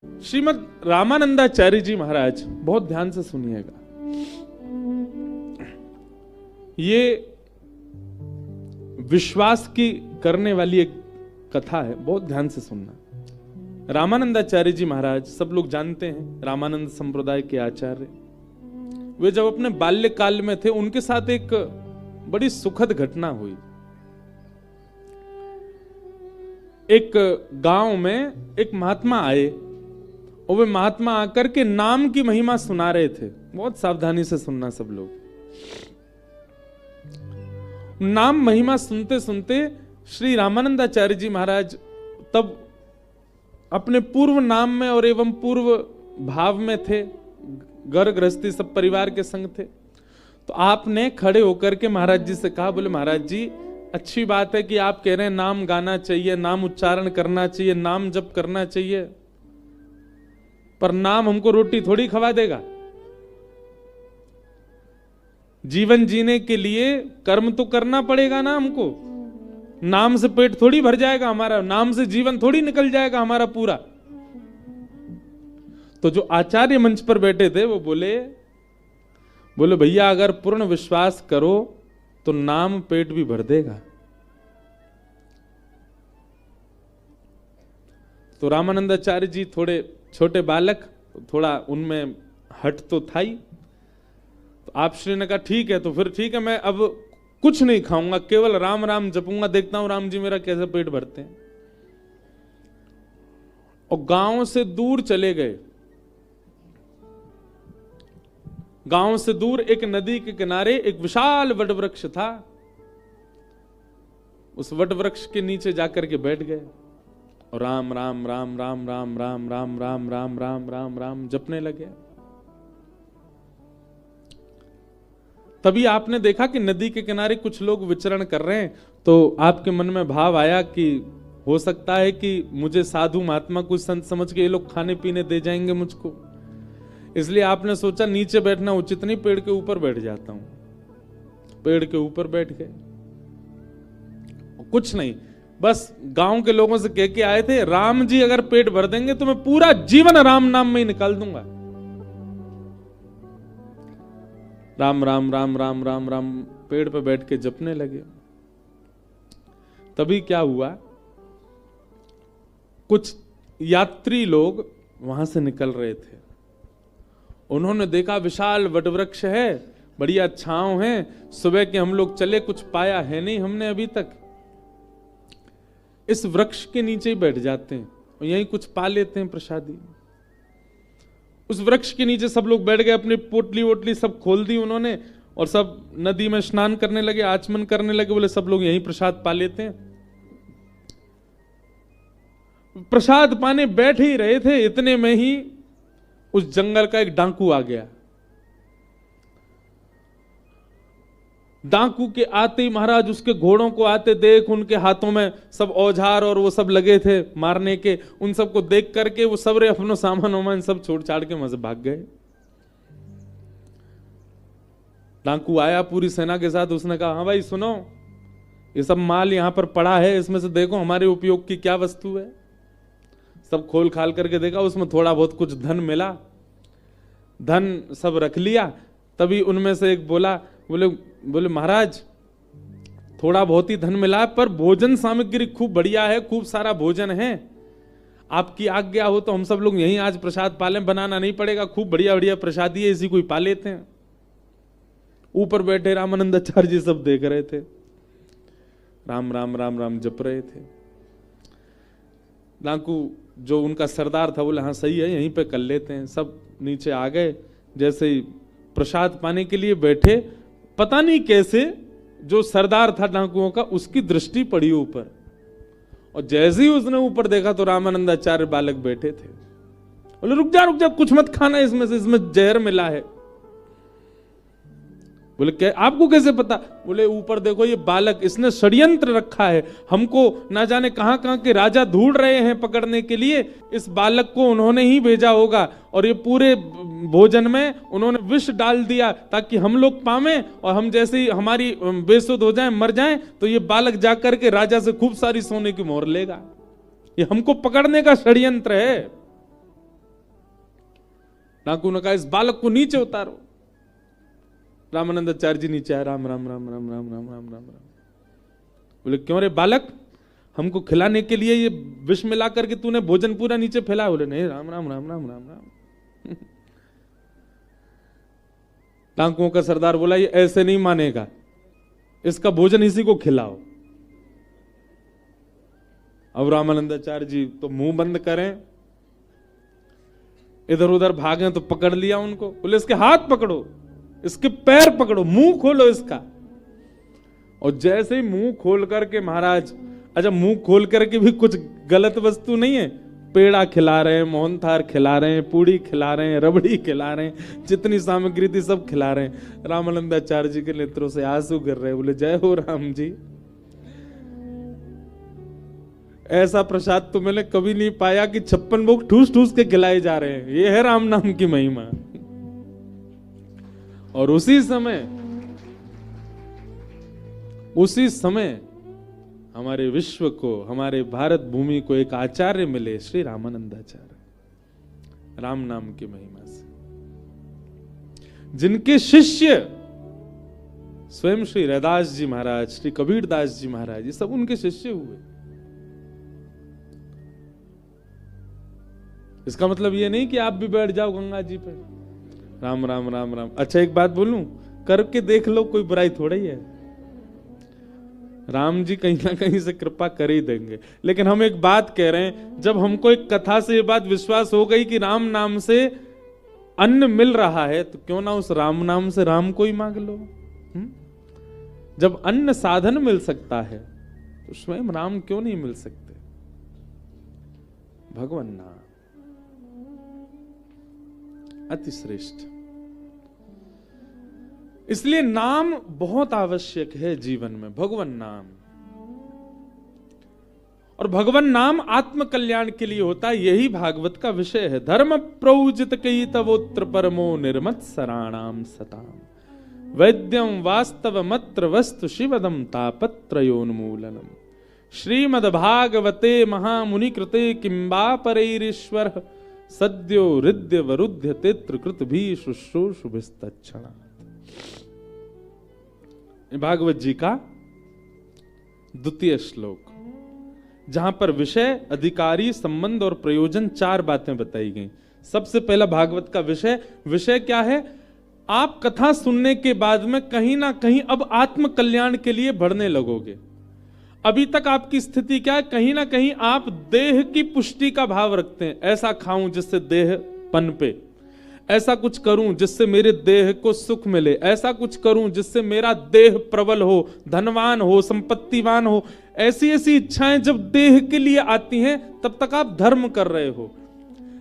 श्रीमद रामानंदाचार्य जी महाराज, बहुत ध्यान से सुनिएगा, ये विश्वास की करने वाली एक कथा है, बहुत ध्यान से सुनना। रामानंदाचार्य जी महाराज सब लोग जानते हैं, रामानंद संप्रदाय के आचार्य। वे जब अपने बाल्यकाल में थे, उनके साथ एक बड़ी सुखद घटना हुई। एक गांव में एक महात्मा आए और वे महात्मा आकर के नाम की महिमा सुना रहे थे। बहुत सावधानी से सुनना सब लोग। नाम महिमा सुनते सुनते श्री रामानंदाचार्य जी महाराज तब अपने पूर्व नाम में और एवं पूर्व भाव में थे, घर गृहस्थी सब परिवार के संग थे। तो आपने खड़े होकर के महाराज जी से कहा, बोले महाराज जी अच्छी बात है कि आप कह रहे हैं नाम गाना चाहिए, नाम उच्चारण करना चाहिए, नाम जप करना चाहिए, पर नाम हमको रोटी थोड़ी खवा देगा। जीवन जीने के लिए कर्म तो करना पड़ेगा ना हमको। नाम से पेट थोड़ी भर जाएगा हमारा, नाम से जीवन थोड़ी निकल जाएगा हमारा पूरा। तो जो आचार्य मंच पर बैठे थे वो बोले भैया अगर पूर्ण विश्वास करो तो नाम पेट भी भर देगा। तो रामानंदाचार्य जी थोड़े छोटे बालक, थोड़ा उनमें हट तो था ही। तो आप श्री ने कहा ठीक है, तो फिर ठीक है, मैं अब कुछ नहीं खाऊंगा, केवल राम राम जपूंगा, देखता हूं राम जी मेरा कैसे पेट भरते हैं। और गांव से दूर चले गए। गांव से दूर एक नदी के किनारे एक विशाल वटवृक्ष था। उस वटवृक्ष के नीचे जाकर के बैठ गए और राम राम राम राम राम राम राम राम राम राम राम राम जपने लगे। तभी आपने देखा कि नदी के किनारे कुछ लोग विचरण कर रहे हैं। तो आपके मन में भाव आया कि हो सकता है कि मुझे साधु महात्मा कुछ संत समझ के ये लोग खाने पीने दे जाएंगे मुझको। इसलिए आपने सोचा नीचे बैठना उचित नहीं, पेड़ के ऊपर बैठ जाता हूं। पेड़ के ऊपर बैठ गए। कुछ नहीं, बस गांव के लोगों से कह के आए थे, राम जी अगर पेट भर देंगे तो मैं पूरा जीवन राम नाम में ही निकाल दूंगा। राम राम राम राम राम राम पेड़ पे बैठ के जपने लगे। तभी क्या हुआ, कुछ यात्री लोग वहां से निकल रहे थे। उन्होंने देखा विशाल वटवृक्ष है, बढ़िया छांव है, सुबह के हम लोग चले, कुछ पाया है नहीं हमने अभी तक, इस वृक्ष के नीचे ही बैठ जाते हैं और यहीं कुछ पा लेते हैं प्रसादी। उस वृक्ष के नीचे सब लोग बैठ गए, अपनी पोटली वोटली सब खोल दी उन्होंने और सब नदी में स्नान करने लगे, आचमन करने लगे। बोले सब लोग यहीं प्रसाद पा लेते हैं। प्रसाद पाने बैठ ही रहे थे, इतने में ही उस जंगल का एक डाकू आ गया। डाकू के आते ही महाराज उसके घोड़ों को आते देख, उनके हाथों में सब औजार और वो सब लगे थे मारने के, उन सबको देख करके वो सबरे अपनो सामान वामान सब छोड़ छाड़ के वहां से भाग गए। डाकू आया पूरी सेना के साथ, उसने कहा हाँ भाई सुनो, ये सब माल यहां पर पड़ा है, इसमें से देखो हमारे उपयोग की क्या वस्तु है। सब खोल खाल करके देखा, उसमें थोड़ा बहुत कुछ धन मिला, धन सब रख लिया। तभी उनमें से एक बोला, बोले महाराज थोड़ा बहुत ही धन मिला पर भोजन सामग्री खूब बढ़िया है, खूब सारा भोजन है, आपकी आज्ञा हो तो हम सब लोग यहीं आज प्रसाद पालें, बनाना नहीं पड़ेगा, खूब बढ़िया बढ़िया प्रसादी है, इसी को ही पा लेते हैं। ऊपर बैठे रामानंदाचार्य जी सब देख रहे थे, राम राम राम राम जप रहे थे। डाकू जो उनका सरदार था बोले हाँ सही है, यहीं पे कर लेते हैं। सब नीचे आ गए। जैसे ही प्रसाद पाने के लिए बैठे, पता नहीं कैसे जो सरदार था डाकुओं का, उसकी दृष्टि पड़ी ऊपर, और जैसे ही उसने ऊपर देखा तो रामानंदाचार्य बालक बैठे थे। बोले रुक जा कुछ मत खाना, इसमें से इसमें जहर मिला है। बोले क्या, आपको कैसे पता? बोले ऊपर देखो ये बालक, इसने षड्यंत्र रखा है, हमको ना जाने कहां कहां के राजा ढूंढ रहे हैं पकड़ने के लिए, इस बालक को उन्होंने ही भेजा होगा और ये पूरे भोजन में उन्होंने विष डाल दिया ताकि हम लोग पावें, और हम जैसे ही हमारी बेसुध हो जाएं, मर जाएं, तो ये बालक जाकर के राजा से खूब सारी सोने की मोहर लेगा। ये हमको पकड़ने का षड्यंत्र है। डाकू ने कहा इस बालक को नीचे उतारो। रामानंदाचार्य जी नीचे आए, राम राम राम राम राम राम राम राम राम। बोले क्यों रे बालक, हमको खिलाने के लिए ये विष मिला करके तूने भोजन पूरा नीचे फैलाया? बोले नहीं, राम राम राम राम राम राम। डाकुओं का सरदार बोला ये ऐसे नहीं मानेगा, इसका भोजन इसी को खिलाओ। अब रामानंदाचार्य जी तो मुंह बंद करें, इधर उधर भागे तो पकड़ लिया उनको। बोले इसके हाथ पकड़ो, इसके पैर पकड़ो, मुंह खोलो इसका। और जैसे ही मुंह खोल करके महाराज, अच्छा मुंह खोल करके भी कुछ गलत वस्तु नहीं है, पेड़ा खिला रहे हैं, मोहनथार खिला रहे हैं, पूड़ी खिला रहे हैं, रबड़ी खिला रहे हैं, जितनी सामग्री थी सब खिला रहे हैं। रामानंदाचार्य जी के नेत्रों से आंसू गिर रहे। बोले जय हो राम जी, ऐसा प्रसाद तो मैंने कभी नहीं पाया कि 56 भोग ठूस ठूस के खिलाए जा रहे हैं। ये है राम नाम की महिमा। और उसी समय हमारे विश्व को, हमारे भारत भूमि को एक आचार्य मिले, श्री रामानंदाचार्य, राम नाम की महिमा से, जिनके शिष्य स्वयं श्री रैदास जी महाराज, श्री कबीरदास जी महाराज, ये सब उनके शिष्य हुए। इसका मतलब ये नहीं कि आप भी बैठ जाओ गंगा जी पे, राम राम राम राम। अच्छा एक बात बोलूं, करके देख लो, कोई बुराई थोड़ा ही है। राम जी कहीं ना कहीं से कृपा कर ही देंगे। लेकिन हम एक बात कह रहे हैं, जब हमको एक कथा से ये बात विश्वास हो गई कि राम नाम से अन्न मिल रहा है, तो क्यों ना उस राम नाम से राम को ही मांग लो। जब अन्न साधन मिल सकता है तो स्वयं राम क्यों नहीं मिल सकते? भगवान नाम अति श्रेष्ठ। इसलिए नाम बहुत आवश्यक है जीवन में, भगवान नाम। और भगवान नाम आत्म कल्याण के लिए होता है, यही भागवत का विषय है। धर्म प्रौजित कई तवोत्र परमो निर्मत्सराणाम सताम वैद्यम वास्तव मत्र वस्तु शिवदम तापत्रयोन्मूलनम श्रीमद्भागवते महामुनि कृते किंबा परैरीश्वर सद्यो हृदय वरुध्य तेत्र कृत भी शुश्रूषुभिस्तच्छणा। भागवत जी का द्वितीय श्लोक, जहां पर विषय, अधिकारी, संबंध और प्रयोजन, 4 बातें बताई गई। सबसे पहला भागवत का विषय क्या है? आप कथा सुनने के बाद में कहीं ना कहीं अब आत्म कल्याण के लिए बढ़ने लगोगे। अभी तक आपकी स्थिति क्या है? कहीं ना कहीं आप देह की पुष्टि का भाव रखते हैं, ऐसा खाऊं जिससे देह पनपे, ऐसा कुछ करूं जिससे मेरे देह को सुख मिले, ऐसा कुछ करूं जिससे मेरा देह प्रबल हो, धनवान हो, संपत्तिवान हो। ऐसी ऐसी इच्छाएं जब देह के लिए आती हैं, तब तक आप धर्म कर रहे हो।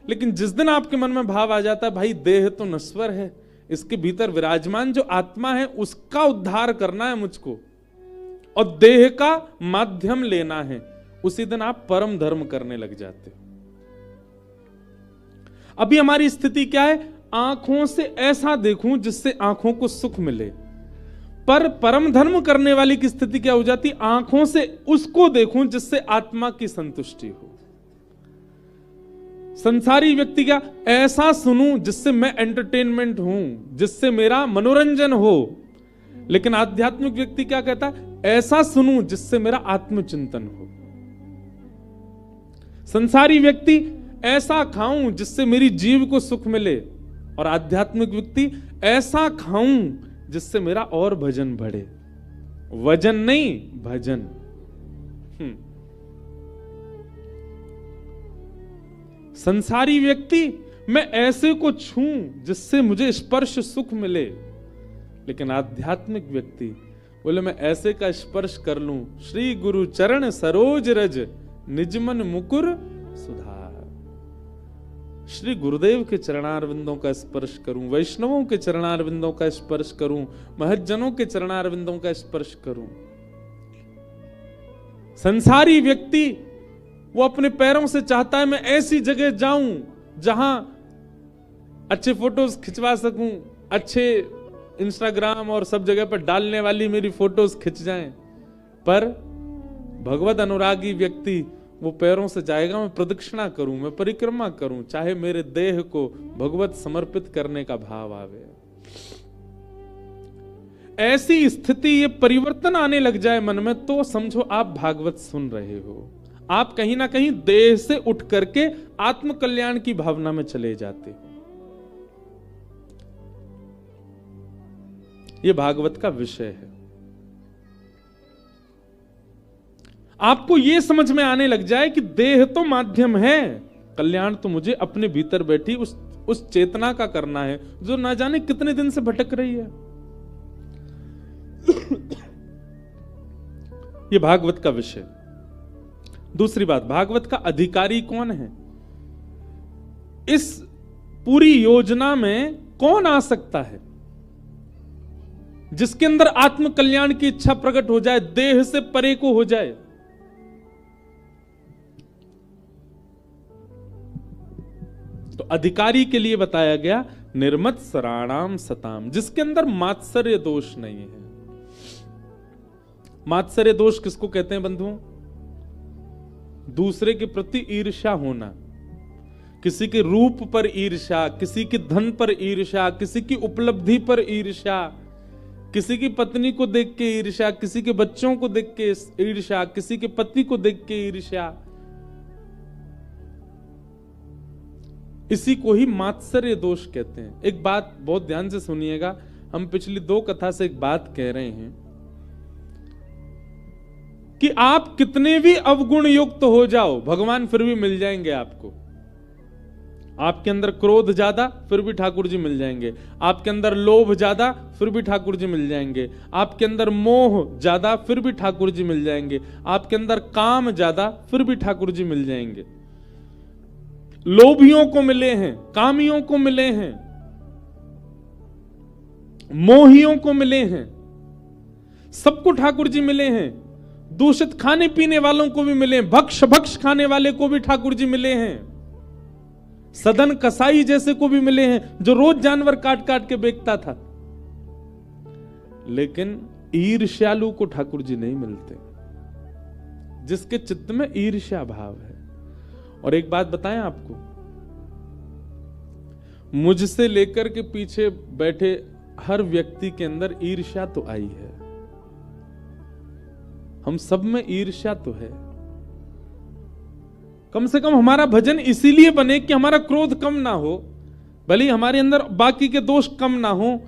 लेकिन जिस दिन आपके मन में भाव आ जाता है भाई देह तो नश्वर है, इसके भीतर विराजमान जो आत्मा है उसका उद्धार करना है मुझको, और देह का माध्यम लेना है, उसी दिन आप परम धर्म करने लग जाते हो। अभी हमारी स्थिति क्या है? आंखों से ऐसा देखूं जिससे आंखों को सुख मिले। पर परम धर्म करने वाली की स्थिति क्या हो जाती? आंखों से उसको देखूं जिससे आत्मा की संतुष्टि हो। संसारी व्यक्ति क्या? ऐसा सुनूं जिससे मैं एंटरटेनमेंट हूं, जिससे मेरा मनोरंजन हो। लेकिन आध्यात्मिक व्यक्ति क्या कहता है? ऐसा सुनूं जिससे मेरा आत्मचिंतन हो। संसारी व्यक्ति ऐसा खाऊं जिससे मेरी जीव को सुख मिले, और आध्यात्मिक व्यक्ति ऐसा खाऊं जिससे मेरा और भजन बढ़े। वजन नहीं, भजन। संसारी व्यक्ति मैं ऐसे को छूं जिससे मुझे स्पर्श सुख मिले, लेकिन आध्यात्मिक व्यक्ति बोले मैं ऐसे का स्पर्श कर लूं, श्री गुरु चरण सरोज रज निजमन मुकुर सुधार। श्री गुरुदेव के चरणारविंदों का स्पर्श करूं, वैष्णवों के चरणारविंदों का स्पर्श करूं, महज्जनों के चरणारविंदों का स्पर्श करूं। संसारी व्यक्ति वो अपने पैरों से चाहता है मैं ऐसी जगह जाऊं जहां अच्छे फोटोज खिंचवा सकूं, अच्छे इंस्टाग्राम और सब जगह पर डालने वाली मेरी फोटोज खिंच जाएं। पर भगवत अनुरागी व्यक्ति वो पैरों से जाएगा, मैं प्रदक्षिणा करूं, मैं परिक्रमा करूं, चाहे मेरे देह को भगवत समर्पित करने का भाव आवे। ऐसी स्थिति, ये परिवर्तन आने लग जाए मन में, तो समझो आप भागवत सुन रहे हो। आप कहीं ना कहीं देह से उठ करके आत्म कल्याण की भावना में चले जाते हो। ये भागवत का विषय है। आपको यह समझ में आने लग जाए कि देह तो माध्यम है, कल्याण तो मुझे अपने भीतर बैठी उस चेतना का करना है जो ना जाने कितने दिन से भटक रही है। यह भागवत का विषय। दूसरी बात, भागवत का अधिकारी कौन है? इस पूरी योजना में कौन आ सकता है जिसके अंदर आत्म कल्याण की इच्छा प्रकट हो जाए, देह से परे को हो जाए? तो अधिकारी के लिए बताया गया निर्मत सराणाम सताम, जिसके अंदर मात्सर्य दोष नहीं है। मात्सर्य दोष किसको कहते हैं बंधुओं? दूसरे के प्रति ईर्ष्या होना, किसी के रूप पर ईर्ष्या, किसी के धन पर ईर्ष्या, किसी की उपलब्धि पर ईर्ष्या, किसी की पत्नी को देख के ईर्ष्या, किसी के बच्चों को देख के ईर्ष्या, किसी के पति को देख के ईर्ष्या, इसी को ही मात्सर्य दोष कहते हैं। एक बात बहुत ध्यान से सुनिएगा, हम पिछली 2 कथा से एक बात कह रहे हैं कि आप कितने भी अवगुण युक्त हो जाओ, भगवान फिर भी मिल जाएंगे आपको। आपके अंदर क्रोध ज्यादा, फिर भी ठाकुर जी मिल जाएंगे। आपके अंदर लोभ ज्यादा, फिर भी ठाकुर जी मिल जाएंगे। आपके अंदर मोह ज्यादा, फिर भी ठाकुर जी मिल जाएंगे। आपके अंदर काम ज्यादा, फिर भी ठाकुर जी मिल जाएंगे। लोभियों को मिले हैं, कामियों को मिले हैं, मोहियों को मिले हैं, सबको ठाकुर जी मिले हैं। दूषित खाने पीने वालों को भी मिले, भक्ष खाने वाले को भी ठाकुर जी मिले हैं। सदन कसाई जैसे को भी मिले हैं, जो रोज जानवर काट काट के बेचता था। लेकिन ईर्ष्यालु को ठाकुर जी नहीं मिलते, जिसके चित्त में ईर्ष्या भाव है। और एक बात बताएं आपको, मुझसे लेकर के पीछे बैठे हर व्यक्ति के अंदर ईर्ष्या तो आई है। हम सब में ईर्ष्या तो है। कम से कम हमारा भजन इसीलिए बने कि हमारा क्रोध कम ना हो, भले हमारे अंदर बाकी के दोष कम ना हो,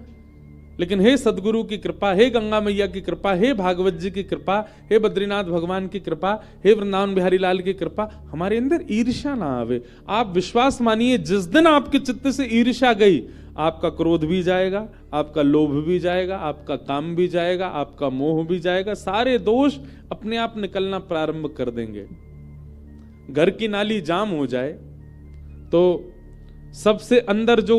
लेकिन हे सदगुरु की कृपा, हे गंगा मैया की कृपा, हे भागवत जी की कृपा, हे बद्रीनाथ भगवान की कृपा, हे वृंदावन बिहारी लाल की कृपा, हमारे अंदर ईर्ष्या ना आवे। आप विश्वास मानिए, जिस दिन आपके चित्त से ईर्ष्या गई, आपका क्रोध भी जाएगा, आपका लोभ भी जाएगा, आपका काम भी जाएगा, आपका मोह भी जाएगा। सारे दोष अपने आप निकलना प्रारंभ कर देंगे। घर की नाली जाम हो जाए तो सबसे अंदर जो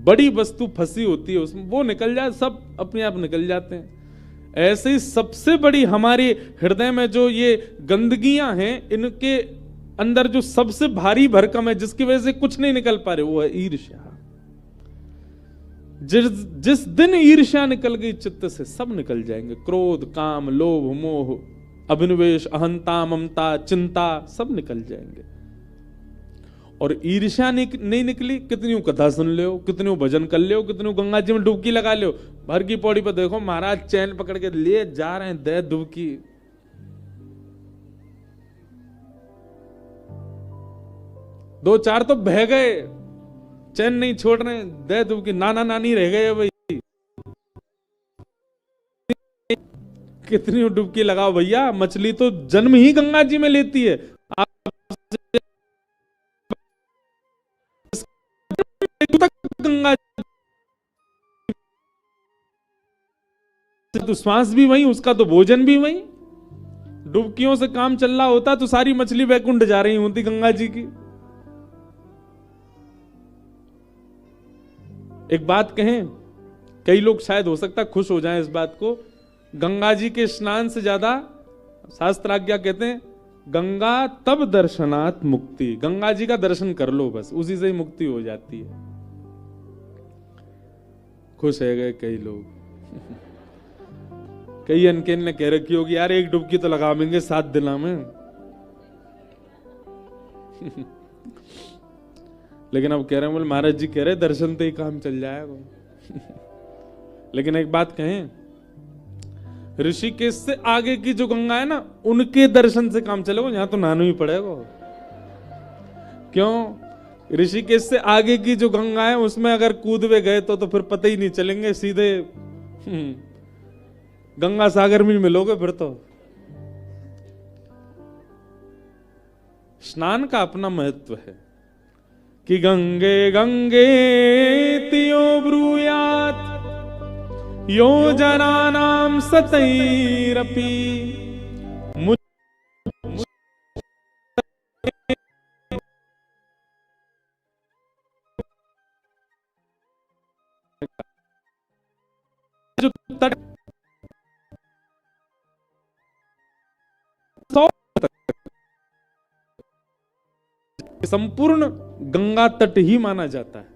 बड़ी वस्तु फंसी होती है उसमें वो निकल जाए, सब अपने आप निकल जाते हैं। ऐसे ही सबसे बड़ी हमारे हृदय में जो ये गंदगियां हैं, इनके अंदर जो सबसे भारी भरकम है, जिसकी वजह से कुछ नहीं निकल पा रहे, वो है ईर्ष्या। जिस दिन ईर्ष्या निकल गई चित्त से, सब निकल जाएंगे। क्रोध, काम, लोभ, मोह, अभिनिवेश, अहंता, ममता, चिंता, सब निकल जाएंगे। और ईर्ष्या नहीं निकली, कितनी कथा सुन ले, कितनी भजन कर ले, कितनी गंगा जी में डुबकी लगा ले, भर की पौड़ी पर देखो महाराज चैन पकड़ के ले जा रहे हैं, दे डुबकी। दो चार तो बह गए, चैन नहीं छोड़ रहे, दे डुबकी। नाना नानी रह गए भाई, कितनी डुबकी लगाओ भैया। मछली तो जन्म ही गंगा जी में लेती है। गंगा तो श्वास भी वही, उसका तो भोजन भी वही। डुबकियों से काम चल रहा होता तो सारी मछली वैकुंठ जा रही होती गंगा जी की। एक बात कहें, कई लोग शायद हो सकता खुश हो जाएं इस बात को, गंगा जी के स्नान से ज्यादा शास्त्राज्ञा कहते हैं गंगा तब दर्शनात् मुक्ति। गंगा जी का दर्शन कर लो बस, उसी से ही मुक्ति हो जाती है। खुश है गए कई लोग। कई अनकेन ने कह रखी होगी यार एक डुबकी तो लगावेंगे 7 दिनों में। लेकिन अब कह रहे हैं, बोले महाराज जी कह रहे दर्शन से ही काम चल जाएगा। लेकिन एक बात कहें, ऋषिकेश से आगे की जो गंगा है ना, उनके दर्शन से काम चलेगा, यहां तो नहाना ही पड़ेगा। क्यों? ऋषिकेश से आगे की जो गंगा है उसमें अगर कूदवे गए तो फिर पता ही नहीं चलेंगे, सीधे गंगा सागर में मिलोगे फिर तो। स्नान का अपना महत्व है कि गंगे गंगे तियो ब्रूयात यो जनानाम सतैरपि जो तट संपूर्ण गंगा तट ही माना जाता है।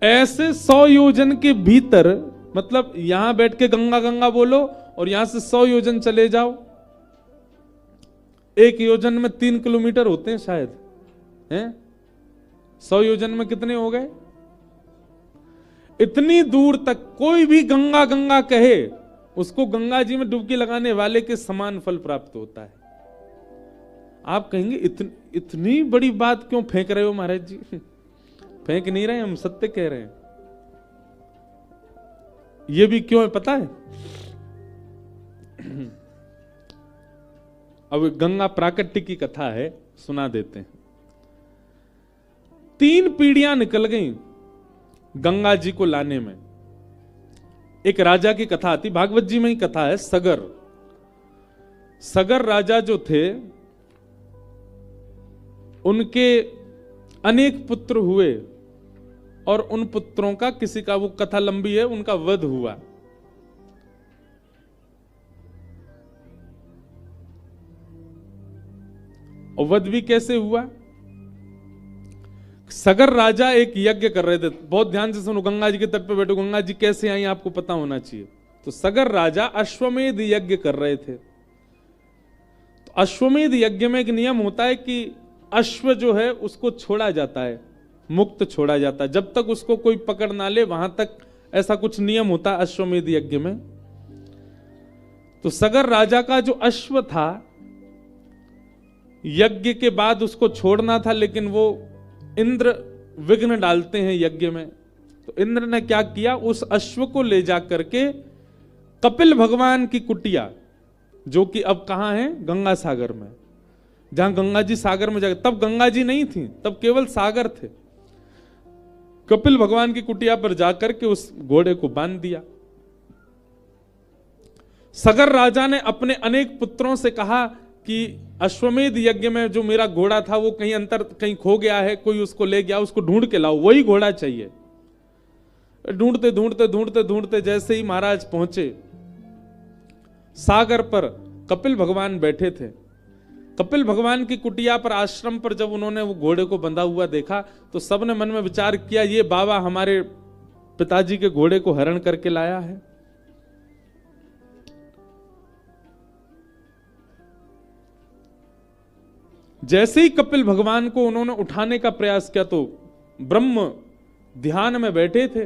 ऐसे 100 योजन के भीतर, मतलब यहां बैठ के गंगा गंगा बोलो और यहां से 100 योजन चले जाओ, एक योजन में 3 किलोमीटर होते हैं शायद, हैं? 100 योजन में कितने हो गए? इतनी दूर तक कोई भी गंगा गंगा कहे, उसको गंगा जी में डुबकी लगाने वाले के समान फल प्राप्त होता है। आप कहेंगे इतनी बड़ी बात क्यों फेंक रहे हो महाराज जी? फेंक नहीं रहे, हम सत्य कह रहे हैं। ये भी क्यों है पता है? अब गंगा प्राकट्य की कथा है, सुना देते हैं। 3 पीढ़ियां निकल गईं गंगा जी को लाने में। एक राजा की कथा आती, भागवत जी में ही कथा है। सगर राजा जो थे, उनके अनेक पुत्र हुए और उन पुत्रों का किसी का, वो कथा लंबी है, उनका वध हुआ। और वध भी कैसे हुआ? सगर राजा एक यज्ञ कर रहे थे। बहुत ध्यान से सुनो, गंगा जी के तट पे बैठो, गंगा जी कैसे आई आपको पता होना चाहिए। तो सगर राजा अश्वमेध यज्ञ कर रहे थे। तो अश्वमेध यज्ञ में एक नियम होता है कि अश्व जो है उसको छोड़ा जाता है, मुक्त छोड़ा जाता है, जब तक उसको कोई पकड़ ना ले वहां तक, ऐसा कुछ नियम होता है अश्वमेध यज्ञ में। तो सगर राजा का जो अश्व था, यज्ञ के बाद उसको छोड़ना था, लेकिन वो इंद्र विघ्न डालते हैं यज्ञ में। तो इंद्र ने क्या किया, उस अश्व को ले जा करके कपिल भगवान की कुटिया, जो कि अब कहां है, गंगा सागर में, जहां गंगा जी सागर में जाकर, तब गंगा जी नहीं थी, तब केवल सागर थे। कपिल भगवान की कुटिया पर जाकर के उस घोड़े को बांध दिया। सगर राजा ने अपने अनेक पुत्रों से कहा कि अश्वमेध यज्ञ में जो मेरा घोड़ा था वो कहीं खो गया है, कोई उसको ले गया, उसको ढूंढ के लाओ, वही घोड़ा चाहिए। ढूंढते ढूंढते ढूंढते ढूंढते जैसे ही महाराज पहुंचे सागर पर, कपिल भगवान बैठे थे। कपिल भगवान की कुटिया पर, आश्रम पर जब उन्होंने वो घोड़े को बंधा हुआ देखा तो सबने मन में विचार किया, ये बाबा हमारे पिताजी के घोड़े को हरण करके लाया है। जैसे ही कपिल भगवान को उन्होंने उठाने का प्रयास किया तो ब्रह्म ध्यान में बैठे थे,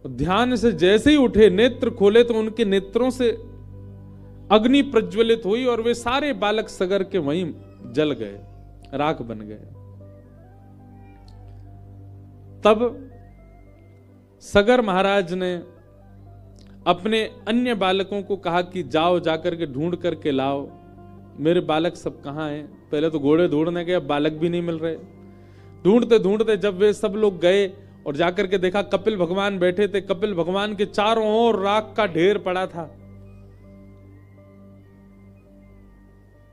ध्यान से जैसे ही उठे, नेत्र खोले तो उनके नेत्रों से अग्नि प्रज्वलित हुई और वे सारे बालक सगर के वहीं जल गए, राख बन गए। तब सगर महाराज ने अपने अन्य बालकों को कहा कि जाओ, जाकर के ढूंढ करके लाओ, मेरे बालक सब कहां हैं। पहले तो घोड़े ढूंढने गए, बालक भी नहीं मिल रहे। ढूंढते ढूंढते जब वे सब लोग गए और जाकर के देखा कपिल भगवान बैठे थे, कपिल भगवान के चारों ओर राख का ढेर पड़ा था।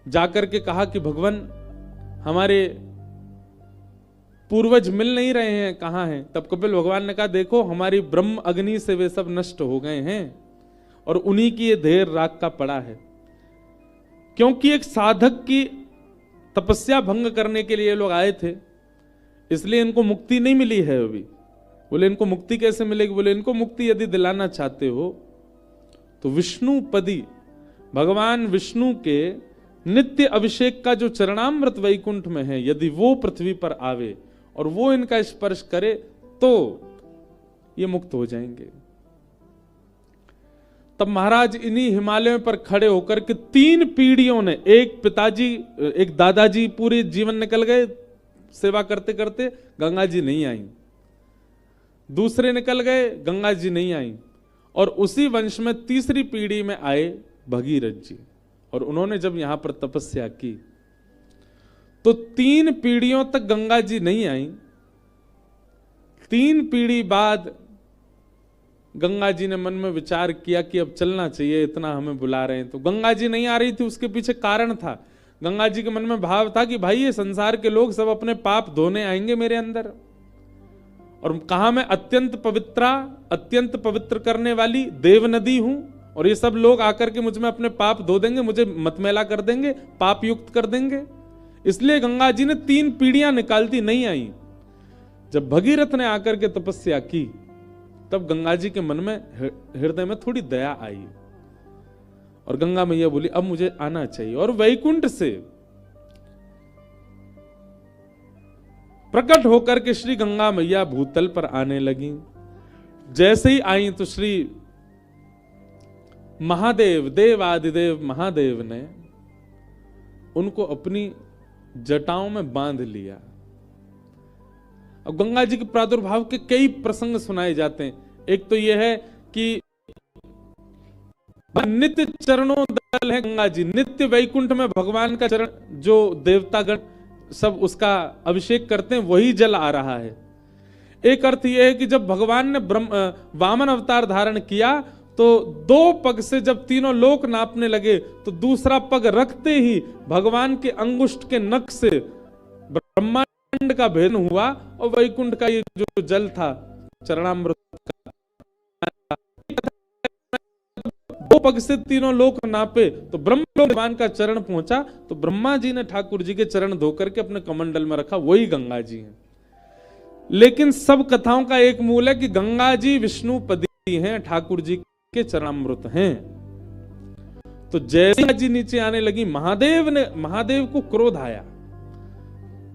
जाकर के कहा कि भगवान, हमारे पूर्वज मिल नहीं रहे हैं, कहां हैं। तब कपिल भगवान ने कहा, देखो हमारी ब्रह्म अग्नि से वे सब नष्ट हो गए हैं और उन्हीं की ये ढेर राख का पड़ा है। क्योंकि एक साधक की तपस्या भंग करने के लिए लोग आए थे, इसलिए इनको मुक्ति नहीं मिली है अभी। बोले इनको मुक्ति कैसे मिलेगी? बोले इनको मुक्ति यदि दिलाना चाहते हो तो विष्णुपदी, भगवान विष्णु के नित्य अभिषेक का जो चरणामृत वैकुंठ में है, यदि वो पृथ्वी पर आवे और वो इनका स्पर्श करे तो ये मुक्त हो जाएंगे। तब महाराज इन्हीं हिमालयों पर खड़े होकर के 3 पीढ़ियों ने, एक पिताजी, एक दादाजी पूरे जीवन निकल गए सेवा करते करते, गंगा जी नहीं आई। दूसरे निकल गए, गंगा जी नहीं आई। और उसी वंश में तीसरी पीढ़ी में आए भगीरथ जी, और उन्होंने जब यहां पर तपस्या की तो 3 पीढ़ियों तक गंगा जी नहीं आई। 3 पीढ़ी बाद गंगा जी ने मन में विचार किया कि अब चलना चाहिए, इतना हमें बुला रहे हैं। तो गंगा जी नहीं आ रही थी, उसके पीछे कारण था। गंगा जी के मन में भाव था कि भाई ये संसार के लोग सब अपने पाप धोने आएंगे मेरे अंदर, और कहा मैं अत्यंत पवित्र करने वाली देव नदी हूं, और ये सब लोग आकर के मुझ में अपने पाप धो देंगे, मुझे मतमेला कर देंगे, पाप युक्त कर देंगे। इसलिए गंगा जी ने 3 पीढ़ियां निकालती नहीं आई। जब भगीरथ ने आकर के तपस्या की तब गंगा जी के मन में, हृदय में थोड़ी दया आई, और गंगा मैया बोली अब मुझे आना चाहिए। और वैकुंठ से प्रकट होकर के श्री गंगा मैया भूतल पर आने लगी। जैसे ही आई तो श्री महादेव, देवादिदेव महादेव ने उनको अपनी जटाओं में बांध लिया। अब गंगा जी के प्रादुर्भाव के कई प्रसंग सुनाए जाते हैं। एक तो यह है कि नित्य चरणों दल है गंगा जी, नित्य वैकुंठ में भगवान का चरण, जो देवतागण सब उसका अभिषेक करते हैं, वही जल आ रहा है। एक अर्थ यह है कि जब भगवान ने वामन अवतार धारण किया तो 2 पग से जब तीनों लोक नापने लगे तो दूसरा पग रखते ही भगवान के अंगुष्ठ के नख से ब्रह्मांड का भेद हुआ, और वैकुंठ का ये जो जल था चरणामृत का, 2 पग से तीनों लोक नापे तो ब्रह्म भगवान का चरण पहुंचा, तो ब्रह्मा जी ने ठाकुर जी के चरण धोकर के अपने कमंडल में रखा, वही गंगा जी हैं। लेकिन सब कथाओं का एक मूल है कि गंगा जी विष्णुपदी हैं, ठाकुर जी के चरणामृत हैं। तो जैसे जी नीचे आने लगी, महादेव को क्रोध आया।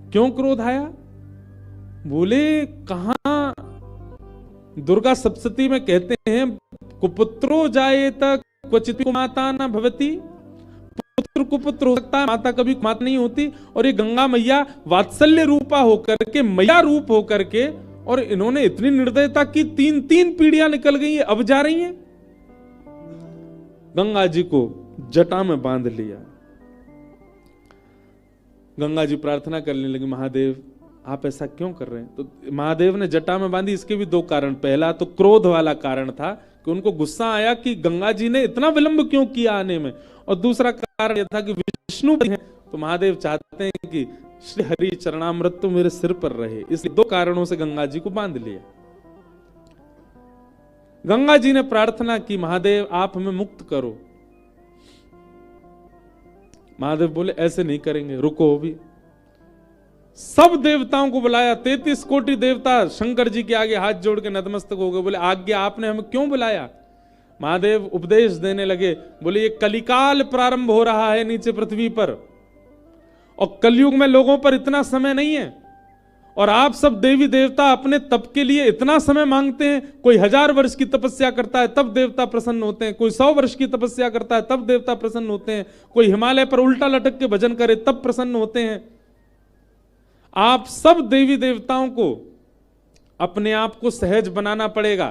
क्यों क्रोध आया? बोले कहां दुर्गा सप्तशती में कहते हैं कुपुत्रो जायेत क्वचित माता न भवति, पुत्र कुपुत्र हो सकता है, माता कभी माता नहीं होती। और ये गंगा मैया वात्सल्य रूपा होकर के, मैया रूप होकर के, और इन्होंने इतनी निर्दयता की, 3 पीढ़ियां निकल गई है, अब जा रही हैं। गंगा जी को जटा में बांध लिया। गंगा जी प्रार्थना करने लगी, महादेव आप ऐसा क्यों कर रहे हैं? तो महादेव ने जटा में बांधी। इसके भी 2 कारण। पहला तो क्रोध वाला कारण था कि उनको गुस्सा आया कि गंगा जी ने इतना विलंब क्यों किया आने में, और दूसरा कारण यह था कि विष्णु हैं, तो महादेव चाहते हैं कि श्री हरि चरणामृत तो मेरे सिर पर रहे। इसलिए 2 कारणों से गंगा जी को बांध लिया। गंगा जी ने प्रार्थना की, महादेव आप हमें मुक्त करो। महादेव बोले ऐसे नहीं करेंगे, रुको। भी सब देवताओं को बुलाया, 33 कोटि देवता शंकर जी के आगे हाथ जोड़ के नतमस्तक हो गए। बोले आज्ञा, आपने हमें क्यों बुलाया? महादेव उपदेश देने लगे। बोले ये कलिकाल प्रारंभ हो रहा है नीचे पृथ्वी पर, और कलयुग में लोगों पर इतना समय नहीं है, और आप सब देवी देवता अपने तप के लिए इतना समय मांगते हैं। कोई 1000 वर्ष की तपस्या करता है तब देवता प्रसन्न होते हैं, कोई 100 वर्ष की तपस्या करता है तब देवता प्रसन्न होते हैं, कोई हिमालय पर उल्टा लटक के भजन करे तब प्रसन्न होते हैं। आप सब देवी देवताओं को अपने आप को सहज बनाना पड़ेगा।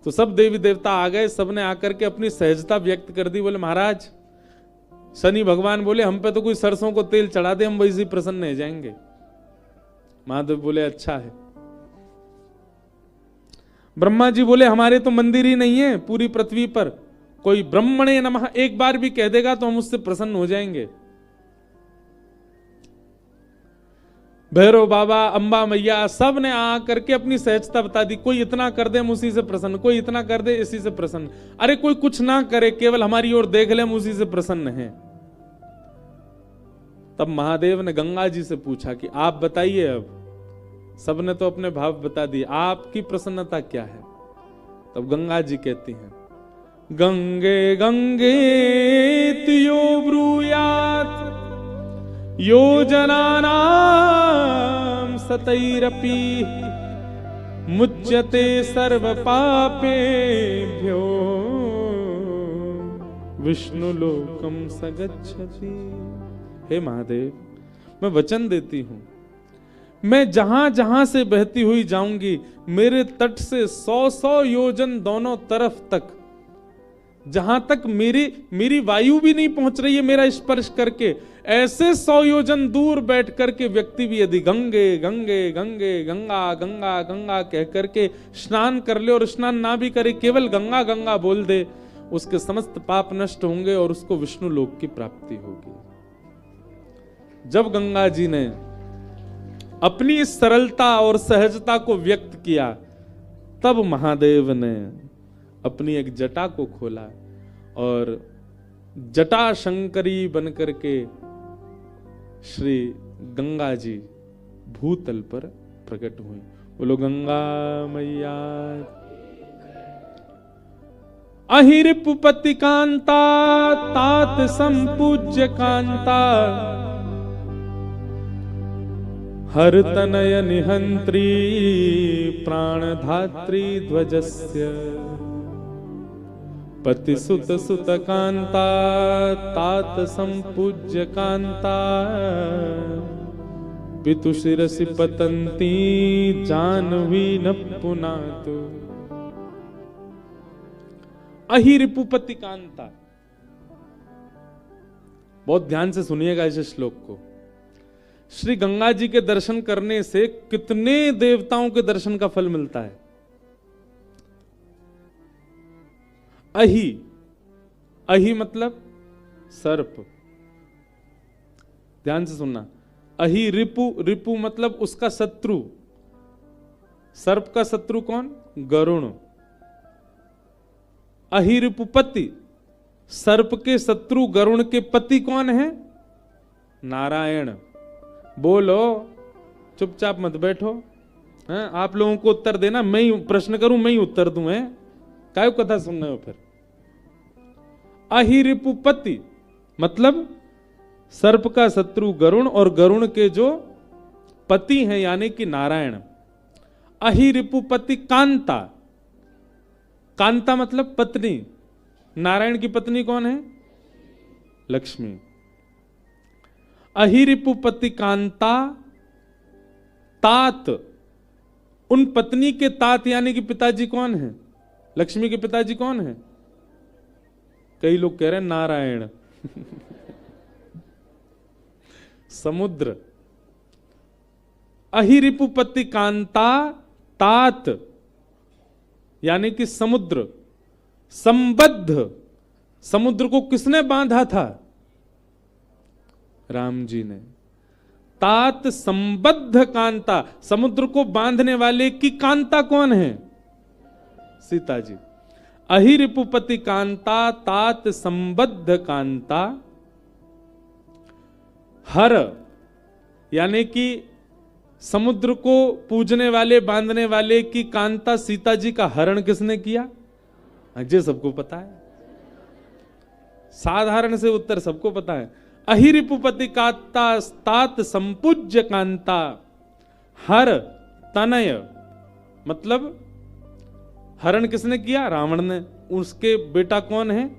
तो सब देवी देवता आ गए, सबने आकर के अपनी सहजता व्यक्त कर दी। बोले महाराज, शनि भगवान बोले हम पे तो कोई सरसों को तेल चढ़ा दे, हम वैसे ही प्रसन्न हो जाएंगे। महादेव बोले अच्छा है। ब्रह्मा जी बोले हमारे तो मंदिर ही नहीं है पूरी पृथ्वी पर, कोई ब्रह्मणे नमः एक बार भी कह देगा तो हम उससे प्रसन्न हो जाएंगे। भैरव बाबा, अंबा मैया, सब ने आकर के अपनी सहजता बता दी। कोई इतना कर दे हम उसी से प्रसन्न, कोई इतना कर दे इसी से प्रसन्न, अरे कोई कुछ ना करे केवल हमारी ओर देख ले हम उसी से प्रसन्न हैं। तब महादेव ने गंगा जी से पूछा कि आप बताइए, अब सबने तो अपने भाव बता दिए, आपकी प्रसन्नता क्या है? तब गंगा जी कहती हैं गंगे गंगे यो ब्रूयात् योजनानां सतैरपि मुच्यते सर्व पापेभ्यो विष्णुलोकम सगच्छति। हे महादेव, मैं वचन देती हूं, मैं जहां जहां से बहती हुई जाऊंगी, मेरे तट से 100-100 योजन दोनों तरफ तक, जहां तक मेरी वायु भी नहीं पहुंच रही है मेरा स्पर्श करके, ऐसे 100 योजन दूर बैठ करके व्यक्ति भी यदि गंगे गंगे गंगे गंगा गंगा गंगा कह करके स्नान कर ले, और स्नान ना भी करे, केवल गंगा गंगा बोल दे, उसके समस्त पाप नष्ट होंगे और उसको विष्णु लोक की प्राप्ति होगी। जब गंगा जी ने अपनी इस सरलता और सहजता को व्यक्त किया, तब महादेव ने अपनी एक जटा को खोला और जटा शंकरी बनकर के श्री गंगा जी भूतल पर प्रकट हुई। बोलो गंगा मैया। अहिरिपुपति कांता तात संपूज्य कांता, हर तनय निहंत्री प्राणधात्री ध्वजस्य, पतिसुत सुत कांता तात संपूज्य कांता, पितु शिरसि पतंती जानवी न पुनातु। अहिरिपुपति कांता, बहुत ध्यान से सुनिएगा इस श्लोक को। श्री गंगा जी के दर्शन करने से कितने देवताओं के दर्शन का फल मिलता है। अहि, अहि मतलब सर्प, ध्यान से सुनना। अहि रिपु, रिपु मतलब उसका शत्रु। सर्प का शत्रु कौन? गरुण। अहिरिपुपति, सर्प के शत्रु गरुण के पति कौन है? नारायण। बोलो, चुपचाप मत बैठो, हैं? आप लोगों को उत्तर देना, मैं ही प्रश्न करूं, मैं ही उत्तर दूं, है? काय कथा सुन रहे हो फिर? अहिरिपुपति मतलब सर्प का शत्रु गरुण और गरुण के जो पति हैं यानी कि नारायण। अहिरिपुपति कांता, कांता मतलब पत्नी। नारायण की पत्नी कौन है? लक्ष्मी। अहिरिपुपति कांता तात, उन पत्नी के तात यानी कि पिताजी कौन है? लक्ष्मी के पिताजी कौन है? कई लोग कह रहे हैं नारायण। समुद्र। अहिरिपुपति कांता तात यानी कि समुद्र। संबद्ध, समुद्र को किसने बांधा था? राम जी ने। तात संबद्ध कांता, समुद्र को बांधने वाले की कांता कौन है? सीता जी। अहिरिपुपति कांता तात संबद्ध कांता, हर यानी कि समुद्र को पूजने वाले बांधने वाले की कांता सीता जी का हरण किसने किया? ये सबको पता है, साधारण से उत्तर सबको पता है। अहिरिपुपति कांता तात संपूज्य कांता, हर तनय मतलब हरण किसने किया? रावण ने। उसके बेटा कौन है?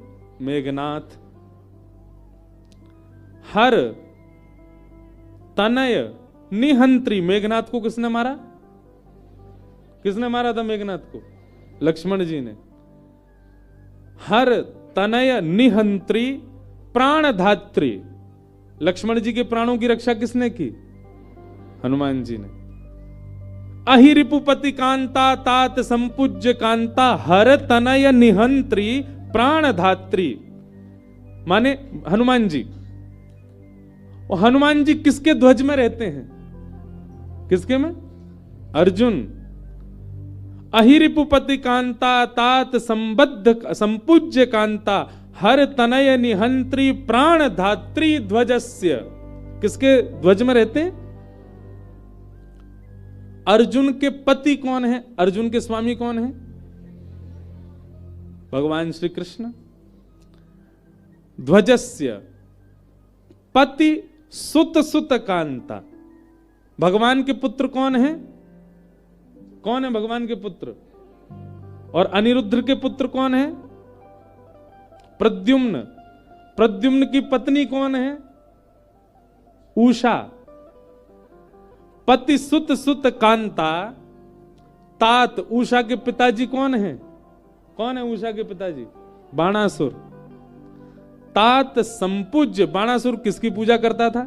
मेघनाथ। हर तनय निहंत्री, मेघनाथ को किसने मारा? किसने मारा था मेघनाथ को? लक्ष्मण जी ने। हर तनय निहंत्री प्राणधात्री, लक्ष्मण जी के प्राणों की रक्षा किसने की? हनुमान जी ने। अहिरिपुपति कांता तात संपूज्य कांता, हर तनय निहंत्री प्राणधात्री, माने हनुमान जी। और हनुमान जी किसके ध्वज में रहते हैं? किसके में? अर्जुन। अहिरिपुपति कांता तात संबद्ध संपूज्य कांता, हर तनय निहंत्री प्राणधात्री ध्वजस्य, किसके ध्वज में रहते हैं? अर्जुन के पति कौन है? अर्जुन के स्वामी कौन है? भगवान श्री कृष्ण। ध्वजस्य पति सुत सुत कांता, भगवान के पुत्र कौन है? कौन है भगवान के पुत्र? और अनिरुद्ध के पुत्र कौन है? प्रद्युम्न। प्रद्युम्न की पत्नी कौन है? उषा। पति सुत सुत कांता, तात। उषा के पिताजी कौन है? कौन है उषा के पिताजी? बाणासुर। तात संपूज्य। बाणासुर किसकी पूजा करता था?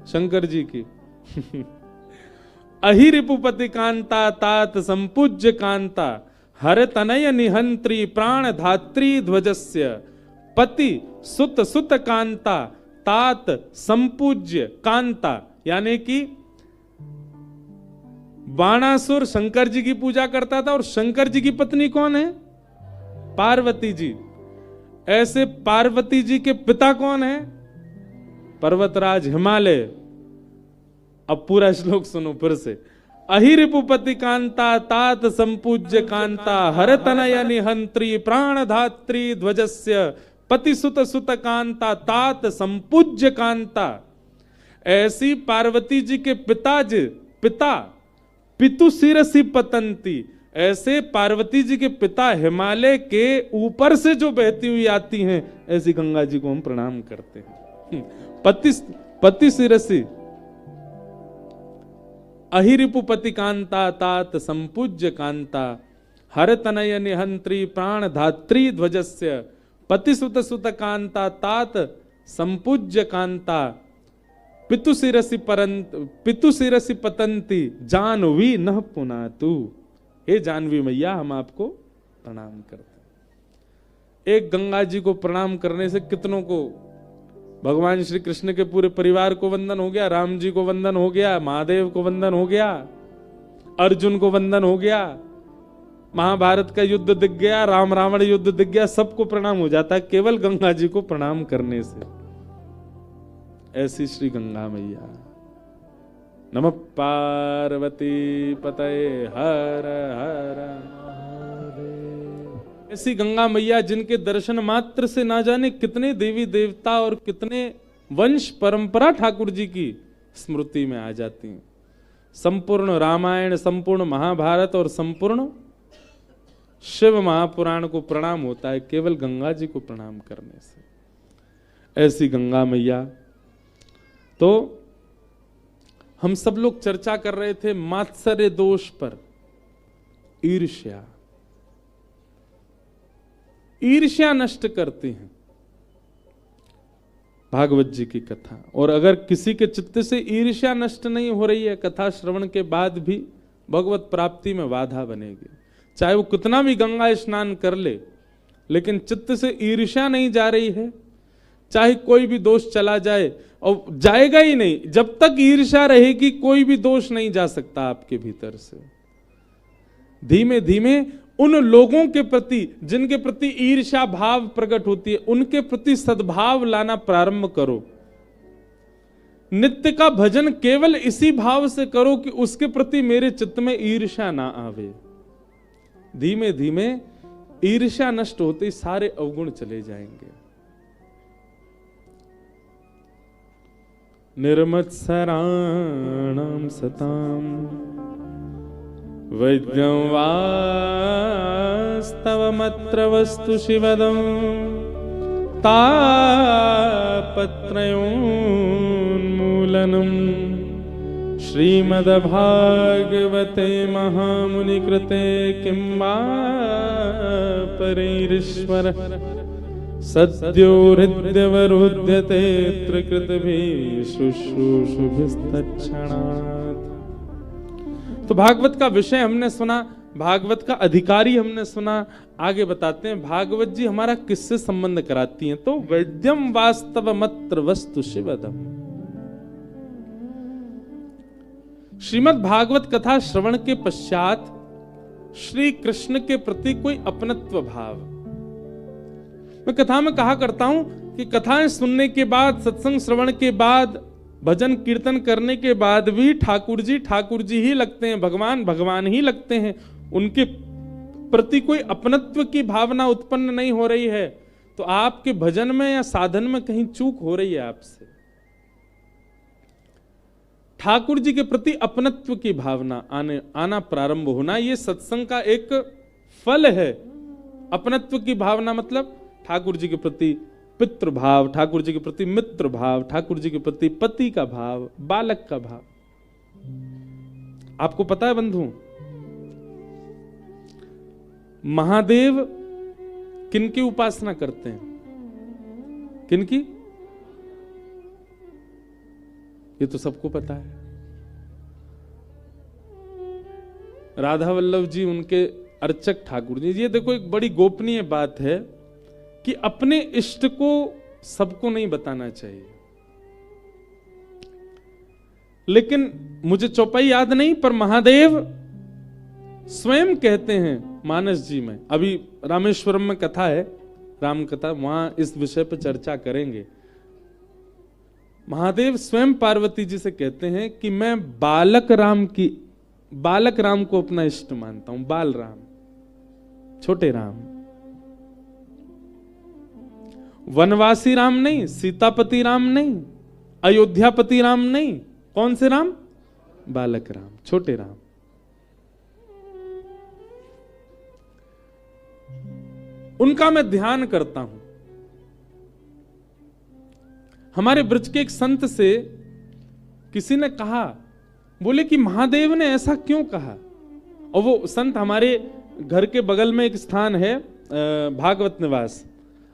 शंकर जी की। अहिरिपुपति कांता तात संपूज्य कांता, हर तनय निहंत्री प्राण धात्री ध्वजस्य, पति सुत सुत कांता तात संपूज्य कांता। यानी कि बाणासुर शंकर जी की पूजा करता था और शंकर जी की पत्नी कौन है? पार्वती जी। ऐसे पार्वती जी के पिता कौन है? पर्वतराज हिमालय। अब पूरा श्लोक सुनो फिर से। अहिरिपुपति कांता तात संपूज्य कांता, हर तनय निहंत्री प्राण धात्री ध्वजस्य, पति सुत सुत कांता तात संपूज्य कांता। ऐसी पार्वती जी के पिता पितु शिरसि पतंती, ऐसे पार्वती जी के पिता हिमालय के ऊपर से जो बहती हुई आती हैं, ऐसी गंगा जी को हम प्रणाम करते हैं। पति शिरसि अहिरिपुपति कांता तात संपूज्य कांता, हर तनय निहंत्री प्राण धात्री ध्वजस्य, पति सुत सुत कांता तात संपूज्य कांता, पितु शिरसि पतंती जानवी नः पुनातु। हे जानवी मैया, हम आपको प्रणाम करते हैं। एक गंगा जी को प्रणाम करने से कितनों को, भगवान श्री कृष्ण के पूरे परिवार को वंदन हो गया, राम जी को वंदन हो गया, महादेव को वंदन हो गया, अर्जुन को वंदन हो गया, महाभारत का युद्ध दिख गया, राम रावण युद्ध दिख गया, सबको प्रणाम हो जाता है केवल गंगा जी को प्रणाम करने से। ऐसी श्री गंगा मैया। नमः पार्वती पतये हर हर। ऐसी गंगा मैया जिनके दर्शन मात्र से ना जाने कितने देवी देवता और कितने वंश परंपरा ठाकुर जी की स्मृति में आ जाती हैं। संपूर्ण रामायण, संपूर्ण महाभारत और संपूर्ण शिव महापुराण को प्रणाम होता है केवल गंगा जी को प्रणाम करने से। ऐसी गंगा मैया। तो हम सब लोग चर्चा कर रहे थे मात्सर्य दोष पर, ईर्ष्या। ईर्ष्या नष्ट करती हैं भागवत जी की कथा। और अगर किसी के चित्त से ईर्ष्या नष्ट नहीं हो रही है, कथा श्रवण के बाद भी भगवत प्राप्ति में बाधा बनेगी। चाहे वो कितना भी गंगा स्नान कर ले, लेकिन चित्त से ईर्ष्या नहीं जा रही है, चाहे कोई भी दोष चला जाए, और जाएगा ही नहीं जब तक ईर्ष्या रहेगी, कोई भी दोष नहीं जा सकता आपके भीतर से। धीमे धीमे उन लोगों के प्रति जिनके प्रति ईर्ष्या भाव प्रकट होती है, उनके प्रति सद्भाव लाना प्रारंभ करो। नित्य का भजन केवल इसी भाव से करो कि उसके प्रति मेरे चित्त में ईर्ष्या ना आवे। धीमे धीमे ईर्ष्या नष्ट होते ही सारे अवगुण चले जाएंगे। निर्मत्सराणां सतां वैद्यं वास्तवमत्र वस्तु शिवदं तापत्रयोन्मूलनं श्रीमद्भागवते महामुनिकृते किं वा परैरीश्वर सद्यो हृद्यवरुध्यते त्रिकृतभिः शुश्रूषुभिस्तत्क्षणात्। तो भागवत का विषय हमने सुना, भागवत का अधिकारी हमने सुना। आगे बताते हैं भागवत जी हमारा किससे संबंध कराती हैं। तो वैद्यम वास्तवमत्र वस्तु शिवदम। श्रीमद् भागवत कथा श्रवण के पश्चात श्री कृष्ण के प्रति कोई अपनत्व भाव। मैं कथा में कहा करता हूं कि कथाएं सुनने के बाद, सत्संग श्रवण के बाद, भजन कीर्तन करने के बाद भी ठाकुर जी ही लगते हैं, भगवान भगवान ही लगते हैं। उनके प्रति कोई अपनत्व की भावना उत्पन्न नहीं हो रही है तो आपके भजन में या साधन में कहीं चूक हो रही है आपसे। ठाकुर जी के प्रति अपनत्व की भावना आना प्रारंभ होना, यह सत्संग का एक फल है। अपनत्व की भावना मतलब ठाकुर जी के प्रति पितृ भाव, ठाकुर जी के प्रति मित्र भाव, ठाकुर जी के प्रति पति का भाव, बालक का भाव। आपको पता है बंधु, महादेव किनकी उपासना करते हैं? किनकी? ये तो सबको पता है। राधा वल्लभ जी उनके अर्चक ठाकुर जी। ये देखो एक बड़ी गोपनीय बात है कि अपने इष्ट को सबको नहीं बताना चाहिए। लेकिन मुझे चौपाई याद नहीं, पर महादेव स्वयं कहते हैं मानस जी में। अभी रामेश्वरम में कथा है, राम कथा, वहां इस विषय पर चर्चा करेंगे। महादेव स्वयं पार्वती जी से कहते हैं कि मैं बालक राम को अपना इष्ट मानता हूं। बाल राम, छोटे राम, वनवासी राम नहीं, सीतापति राम नहीं, अयोध्यापति राम नहीं। कौन से राम? बालक राम, छोटे राम। उनका मैं ध्यान करता हूं। हमारे ब्रज के एक संत से किसी ने कहा, बोले कि महादेव ने ऐसा क्यों कहा? और वो संत हमारे घर के बगल में एक स्थान है भागवत निवास।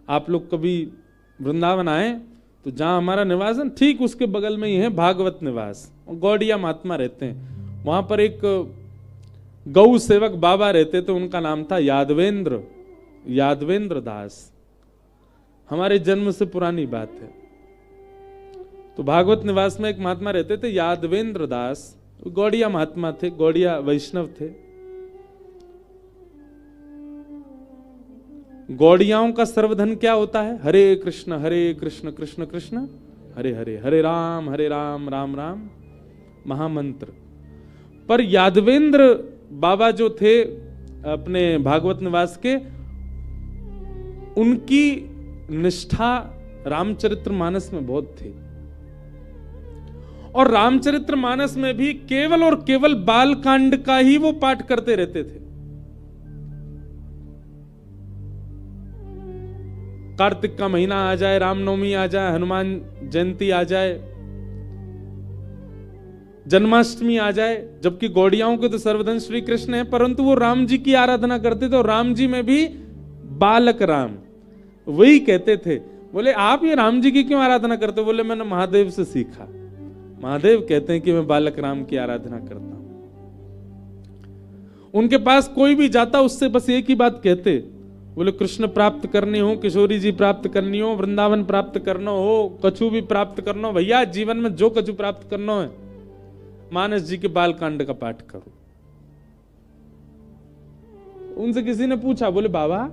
आप लोग कभी वृंदावन आए तो जहां हमारा निवास है ठीक उसके बगल में ही है भागवत निवास। गौड़िया महात्मा रहते हैं वहां पर। एक गौ सेवक बाबा रहते थे, उनका नाम था यादवेंद्र दास। हमारे जन्म से पुरानी बात है। तो भागवत निवास में एक महात्मा रहते थे यादवेंद्र दास। गौड़िया महात्मा थे, गौड़िया वैष्णव थे। गौड़ियाओं का सर्वधन क्या होता है? हरे कृष्ण कृष्ण कृष्ण हरे हरे, हरे राम राम राम महामंत्र। पर यादवेंद्र बाबा जो थे अपने भागवत निवास के, उनकी निष्ठा रामचरितमानस में बहुत थी। और रामचरितमानस में भी केवल और केवल बाल कांड का ही वो पाठ करते रहते थे। कार्तिक का महीना आ जाए, रामनवमी आ जाए, हनुमान जयंती आ जाए, जन्माष्टमी आ जाए, जबकि गौड़ियाओं के तो सर्वधन श्री कृष्ण है, परंतु वो राम जी की आराधना करते थे। और राम जी में भी बालक राम। वही कहते थे, बोले आप ये राम जी की क्यों आराधना करते हो? बोले मैंने महादेव से सीखा। महादेव कहते हैं कि मैं बालक राम की आराधना करता हूं। उनके पास कोई भी जाता उससे बस एक ही बात कहते, बोले कृष्ण प्राप्त करनी हो, किशोरी जी प्राप्त करनी हो, वृंदावन प्राप्त करना हो, कछु भी प्राप्त करना हो, भैया जीवन में जो कछु प्राप्त करना है मानस जी के बालकांड का पाठ करो। उनसे किसी ने पूछा, बोले बाबा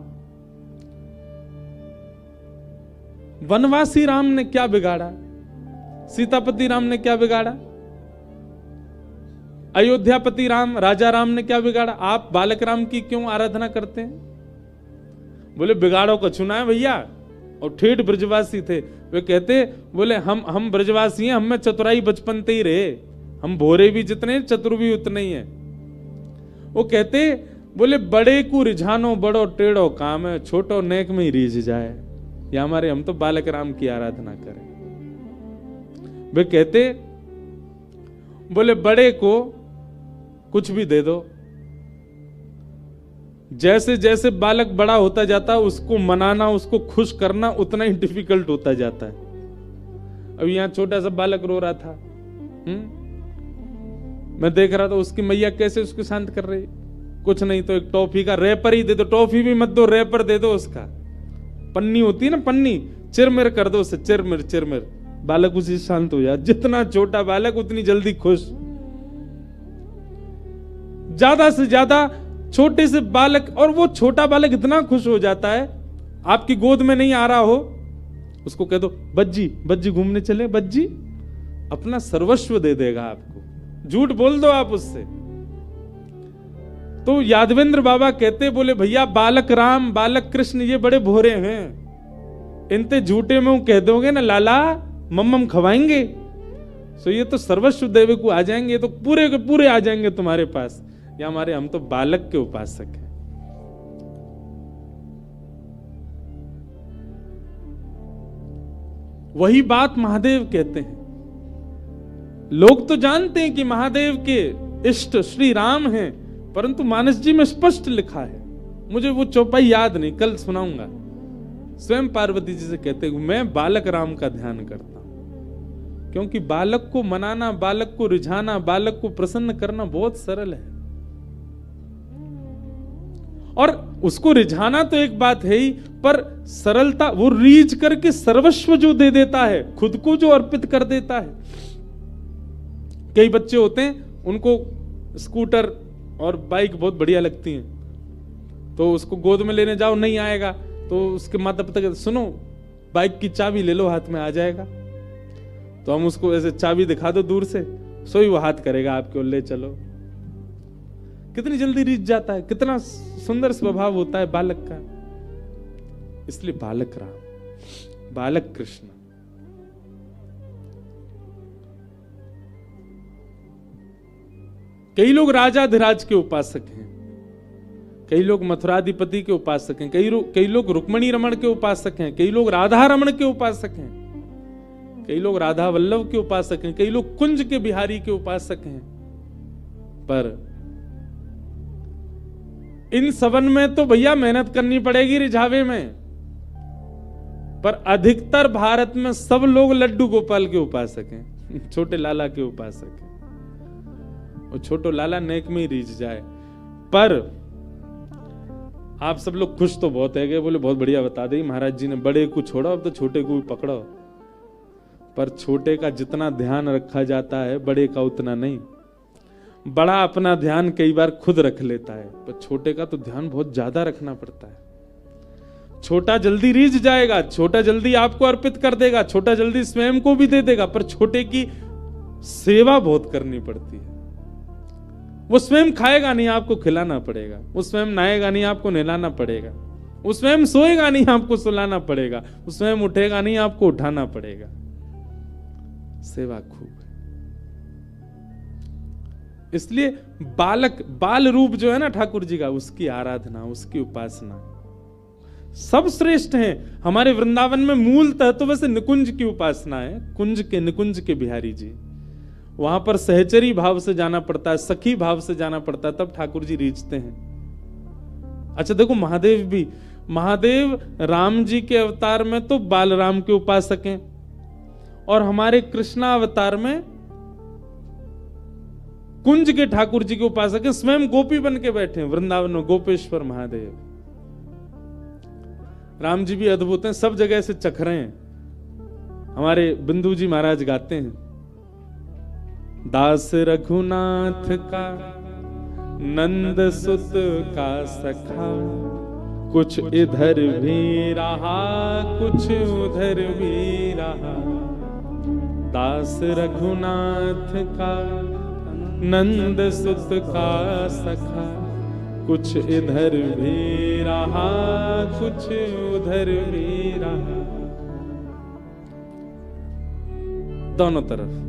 वनवासी राम ने क्या बिगाड़ा? सीतापति राम ने क्या बिगाड़ा? अयोध्यापति राम, राजा राम ने क्या बिगाड़ा? आप बालक राम की क्यों आराधना करते हैं? बोले बिगाड़ो को चुना है भैया। और ठेठ ब्रजवासी थे, वे कहते, बोले हम ब्रजवासी हैं, हम में चतुराई बचपन से ही रहे, हम भोरे भी जितने चतुर भी उतने ही हैं। वो कहते, बोले बड़े को रिझानो बड़ो टेढ़ो काम है, छोटो नेक में ही रीझ जाए। या हमारे हम तो बालक राम की आराधना करें। वे कहते, बोले बड़े को कुछ भी दे दो, जैसे जैसे बालक बड़ा होता जाता है उसको मनाना, उसको खुश करना उतना ही डिफिकल्ट होता जाता है। अब यहां छोटा सा बालक रो रहा था, मैं देख रहा था उसकी मैया कैसे उसको शांत कर रही। कुछ नहीं तो एक टॉफी का रैपर ही दे दो, टॉफी भी मत दो, रैपर दे दो। उसका पन्नी होती है ना, पन्नी, चिरमिर कर दो उसे, चिरमिर चिरमिर, बालक उसी शांत हो जाए। जितना छोटा बालक उतनी जल्दी खुश। ज्यादा से ज्यादा छोटे से बालक, और वो छोटा बालक इतना खुश हो जाता है, आपकी गोद में नहीं आ रहा हो, उसको कह दो बज्जी बज्जी घूमने चले, बज्जी अपना सर्वस्व दे देगा आपको। झूठ बोल दो आप उससे, तो यादवेंद्र बाबा कहते, बोले भैया बालक राम बालक कृष्ण ये बड़े भोरे हैं, इनते झूठे में कह दोगे ना लाला मम्मम खवाएंगे, सो ये तो सर्वस्व देव को आ जाएंगे, ये तो पूरे के पूरे आ जाएंगे तुम्हारे पास, या हमारे हम तो बालक के उपासक हैं। वही बात महादेव कहते हैं। लोग तो जानते हैं कि महादेव के इष्ट श्री राम हैं, परंतु मानस जी में स्पष्ट लिखा है, मुझे वो चौपाई याद नहीं, कल सुनाऊंगा। स्वयं पार्वती जी से कहते हैं मैं बालक राम का ध्यान करता हूं, क्योंकि बालक को मनाना, बालक को रिझाना, बालक को प्रसन्न करना बहुत सरल है। और उसको रिझाना तो एक बात है ही, पर सरलता, वो रीझ करके सर्वस्व जो दे देता है, खुद को जो अर्पित कर देता है। कई बच्चे होते हैं उनको स्कूटर और बाइक बहुत बढ़िया लगती हैं, तो उसको गोद में लेने जाओ नहीं आएगा, तो उसके माता पिता कहते सुनो बाइक की चाबी ले लो, हाथ में आ जाएगा। तो हम उसको ऐसे चाबी दिखा दो दूर से, सो ही वो हाथ करेगा आपके, ले चलो। कितनी जल्दी रीझ जाता है, कितना सुंदर स्वभाव होता है बालक का। इसलिए बालक राम बालक कृष्ण। कई लोग राजाधिराज के उपासक हैं, कई लोग मथुराधिपति के उपासक हैं, कई लोग रुक्मणी रमण के उपासक हैं, कई लोग राधा रमण के उपासक हैं, कई लोग राधा वल्लभ के उपासक हैं, कई लोग कुंज के बिहारी के उपासक हैं। पर इन सबन में तो भैया मेहनत करनी पड़ेगी रिझावे में, पर अधिकतर भारत में सब लोग लड्डू गोपाल के उपासक हैं, छोटे लाला के उपासक हैं। और छोटो लाला नेक में ही रीझ जाए। पर आप सब लोग खुश तो बहुत है, बोले बहुत बढ़िया बता दी महाराज जी ने, बड़े को छोड़ो अब तो छोटे को भी पकड़ो। पर छोटे का जितना ध्यान रखा जाता है बड़े का उतना नहीं। बड़ा अपना ध्यान कई बार खुद रख लेता है, पर छोटे का तो ध्यान बहुत ज्यादा रखना पड़ता है। छोटा जल्दी रीझ जाएगा, छोटा जल्दी आपको अर्पित कर देगा, छोटा जल्दी स्वयं को भी दे देगा, पर छोटे की सेवा बहुत करनी पड़ती है। वो स्वयं खाएगा नहीं, आपको खिलाना पड़ेगा। वो स्वयं नहाएगा नहीं, आपको नहलाना पड़ेगा। वो स्वयं सोएगा नहीं, आपको सुलाना पड़ेगा। वो स्वयं उठेगा नहीं, आपको उठाना पड़ेगा। सेवा खूब है। इसलिए बाल रूप जो है ना ठाकुर जी का, उसकी आराधना, उसकी उपासना सब श्रेष्ठ हैं। हमारे वृंदावन में मूलतः तो वैसे निकुंज की उपासना है, निकुंज के बिहारी जी। वहां पर सहचरी भाव से जाना पड़ता है, सखी भाव से जाना पड़ता है, तब ठाकुर जी रीझते हैं। अच्छा देखो महादेव राम जी के अवतार में तो बालराम के उपासक हैं, और हमारे कृष्णा अवतार में कुंज के ठाकुर जी के उपासक हैं। स्वयं गोपी बन के बैठे हैं वृंदावन में, गोपेश्वर महादेव। राम जी भी अद्भुत हैं, सब जगह से चख रहे हैं। हमारे बिंदु जी महाराज गाते हैं, दास रघुनाथ का नंद सुत का सखा, कुछ इधर भी रहा कुछ उधर भी रहा। दास रघुनाथ का नंद सुत का सखा, कुछ इधर भी रहा कुछ उधर भी रहा। दोनों तरफ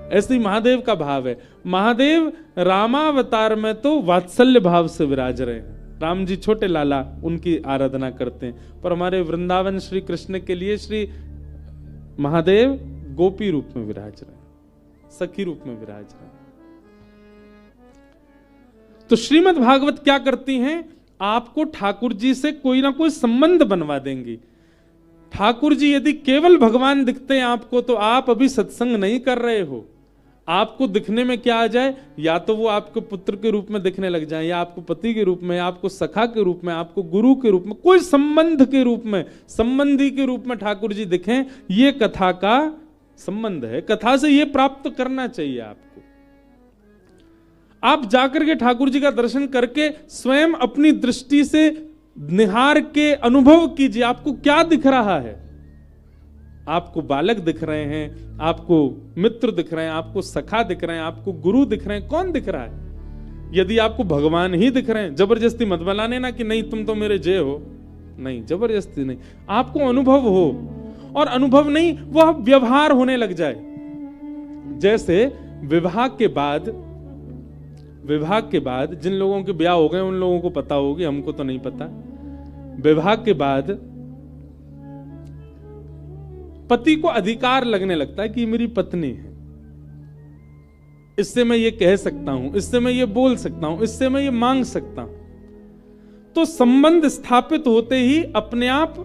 ऐसे ही महादेव का भाव है। महादेव रामावतार में तो वात्सल्य भाव से विराज रहे हैं। राम जी छोटे लाला, उनकी आराधना करते हैं, पर हमारे वृंदावन श्री कृष्ण के लिए श्री महादेव गोपी रूप में विराज रहे हैं, सखी रूप में विराज रहे हैं। तो श्रीमद् भागवत क्या करती हैं, आपको ठाकुर जी से कोई ना कोई संबंध बनवा देंगी। ठाकुर जी यदि केवल भगवान दिखते हैं आपको, तो आप अभी सत्संग नहीं कर रहे हो। आपको दिखने में क्या आ जाए, या तो वो आपको पुत्र के रूप में दिखने लग जाए, या आपको पति के रूप में, या आपको सखा के रूप में, आपको गुरु के रूप में, कोई संबंध के रूप में, संबंधी के रूप में ठाकुर जी दिखें। ये कथा का संबंध है, कथा से ये प्राप्त करना चाहिए आपको। आप जाकर के ठाकुर जी का दर्शन करके स्वयं अपनी दृष्टि से निहार के अनुभव कीजिए, आपको क्या दिख रहा है। आपको बालक दिख रहे हैं, आपको मित्र दिख रहे हैं, आपको सखा दिख रहे हैं, आपको गुरु दिख रहे हैं, कौन दिख रहा है? यदि आपको भगवान ही दिख रहे हैं, जबरदस्ती मत बनाने ना कि नहीं तुम तो मेरे जय हो, नहीं, जबरदस्ती नहीं, आपको अनुभव हो, और अनुभव नहीं वह व्यवहार होने लग जाए। जैसे विवाह के बाद जिन लोगों के ब्याह हो गए उन लोगों को पता होगी, हमको तो नहीं पता। विवाह के बाद पति को अधिकार लगने लगता है कि मेरी पत्नी है, इससे मैं ये कह सकता हूं, इससे मैं ये बोल सकता हूं, इससे मैं ये मांग सकता हूं। तो संबंध स्थापित होते ही अपने आप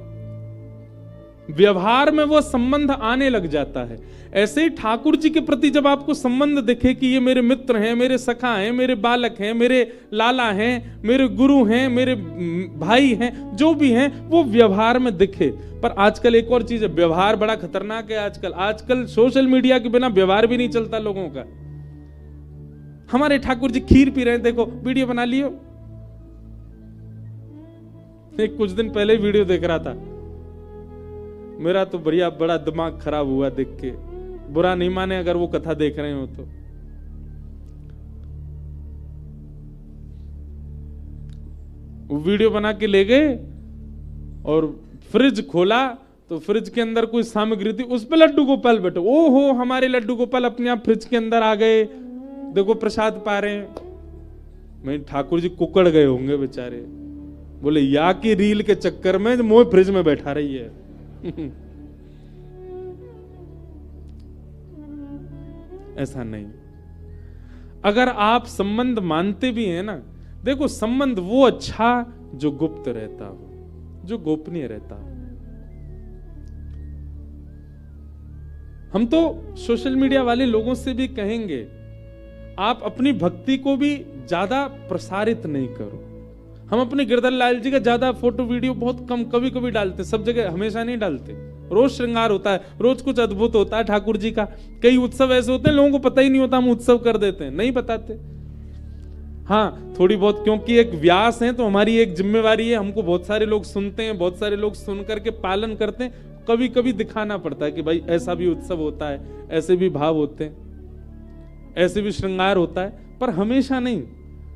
व्यवहार में वो संबंध आने लग जाता है। ऐसे ही ठाकुर जी के प्रति जब आपको संबंध दिखे कि ये मेरे मित्र हैं, मेरे सखा हैं, मेरे बालक हैं, मेरे लाला हैं, मेरे गुरु हैं, मेरे भाई हैं, जो भी हैं, वो व्यवहार में दिखे। पर आजकल एक और चीज है, व्यवहार बड़ा खतरनाक है। आजकल सोशल मीडिया के बिना व्यवहार भी नहीं चलता लोगों का। हमारे ठाकुर जी खीर पी रहे हैं, देखो वीडियो बना लियो। एक कुछ दिन पहले वीडियो देख रहा था, मेरा तो बड़ा दिमाग खराब हुआ देख के। बुरा नहीं माने अगर वो कथा देख रहे हो तो। वो वीडियो बना के ले गए और फ्रिज खोला तो फ्रिज के अंदर कोई सामग्री थी, उस पे लड्डू गोपाल बैठे। ओहो, हमारे लड्डू गोपाल अपने आप फ्रिज के अंदर आ गए, देखो प्रसाद पा रहे हैं। मैं ठाकुर जी कुकड़ गए होंगे बेचारे, बोले या की रील के चक्कर में मोह फ्रिज में बैठा रही है। ऐसा नहीं। अगर आप संबंध मानते भी हैं ना, देखो संबंध वो अच्छा जो गुप्त रहता हो, जो गोपनीय रहता हो। हम तो सोशल मीडिया वाले लोगों से भी कहेंगे, आप अपनी भक्ति को भी ज्यादा प्रसारित नहीं करो। हम अपने गिरधर लाल जी का ज्यादा फोटो वीडियो बहुत कम कभी कभी डालते, सब जगह हमेशा नहीं डालते। रोज श्रृंगार होता है, रोज कुछ अद्भुत होता है ठाकुर जी का। कई उत्सव ऐसे होते हैं लोगों को पता ही नहीं होता, हम उत्सव कर देते हैं, नहीं बताते। हाँ, थोड़ी बहुत, क्योंकि एक व्यास है तो हमारी एक जिम्मेवारी है, हमको बहुत सारे लोग सुनते हैं, बहुत सारे लोग सुन करके पालन करते हैं। कभी कभी दिखाना पड़ता है कि भाई ऐसा भी उत्सव होता है, ऐसे भी भाव होते हैं, ऐसे भी श्रृंगार होता है, पर हमेशा नहीं।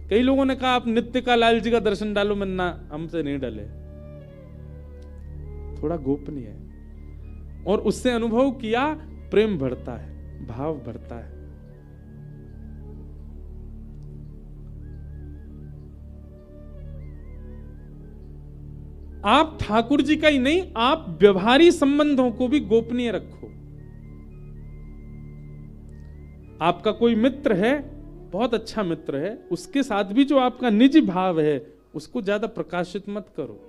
कई लोगों ने कहा आप नित्य का लाल जी का दर्शन डालो, मैं ना, हमसे नहीं डाले, थोड़ा गोपनीय है। और उससे अनुभव किया, प्रेम बढ़ता है, भाव बढ़ता है। आप ठाकुर जी का ही नहीं, आप व्यवहारी संबंधों को भी गोपनीय रखो। आपका कोई मित्र है, बहुत अच्छा मित्र है, उसके साथ भी जो आपका निजी भाव है उसको ज्यादा प्रकाशित मत करो,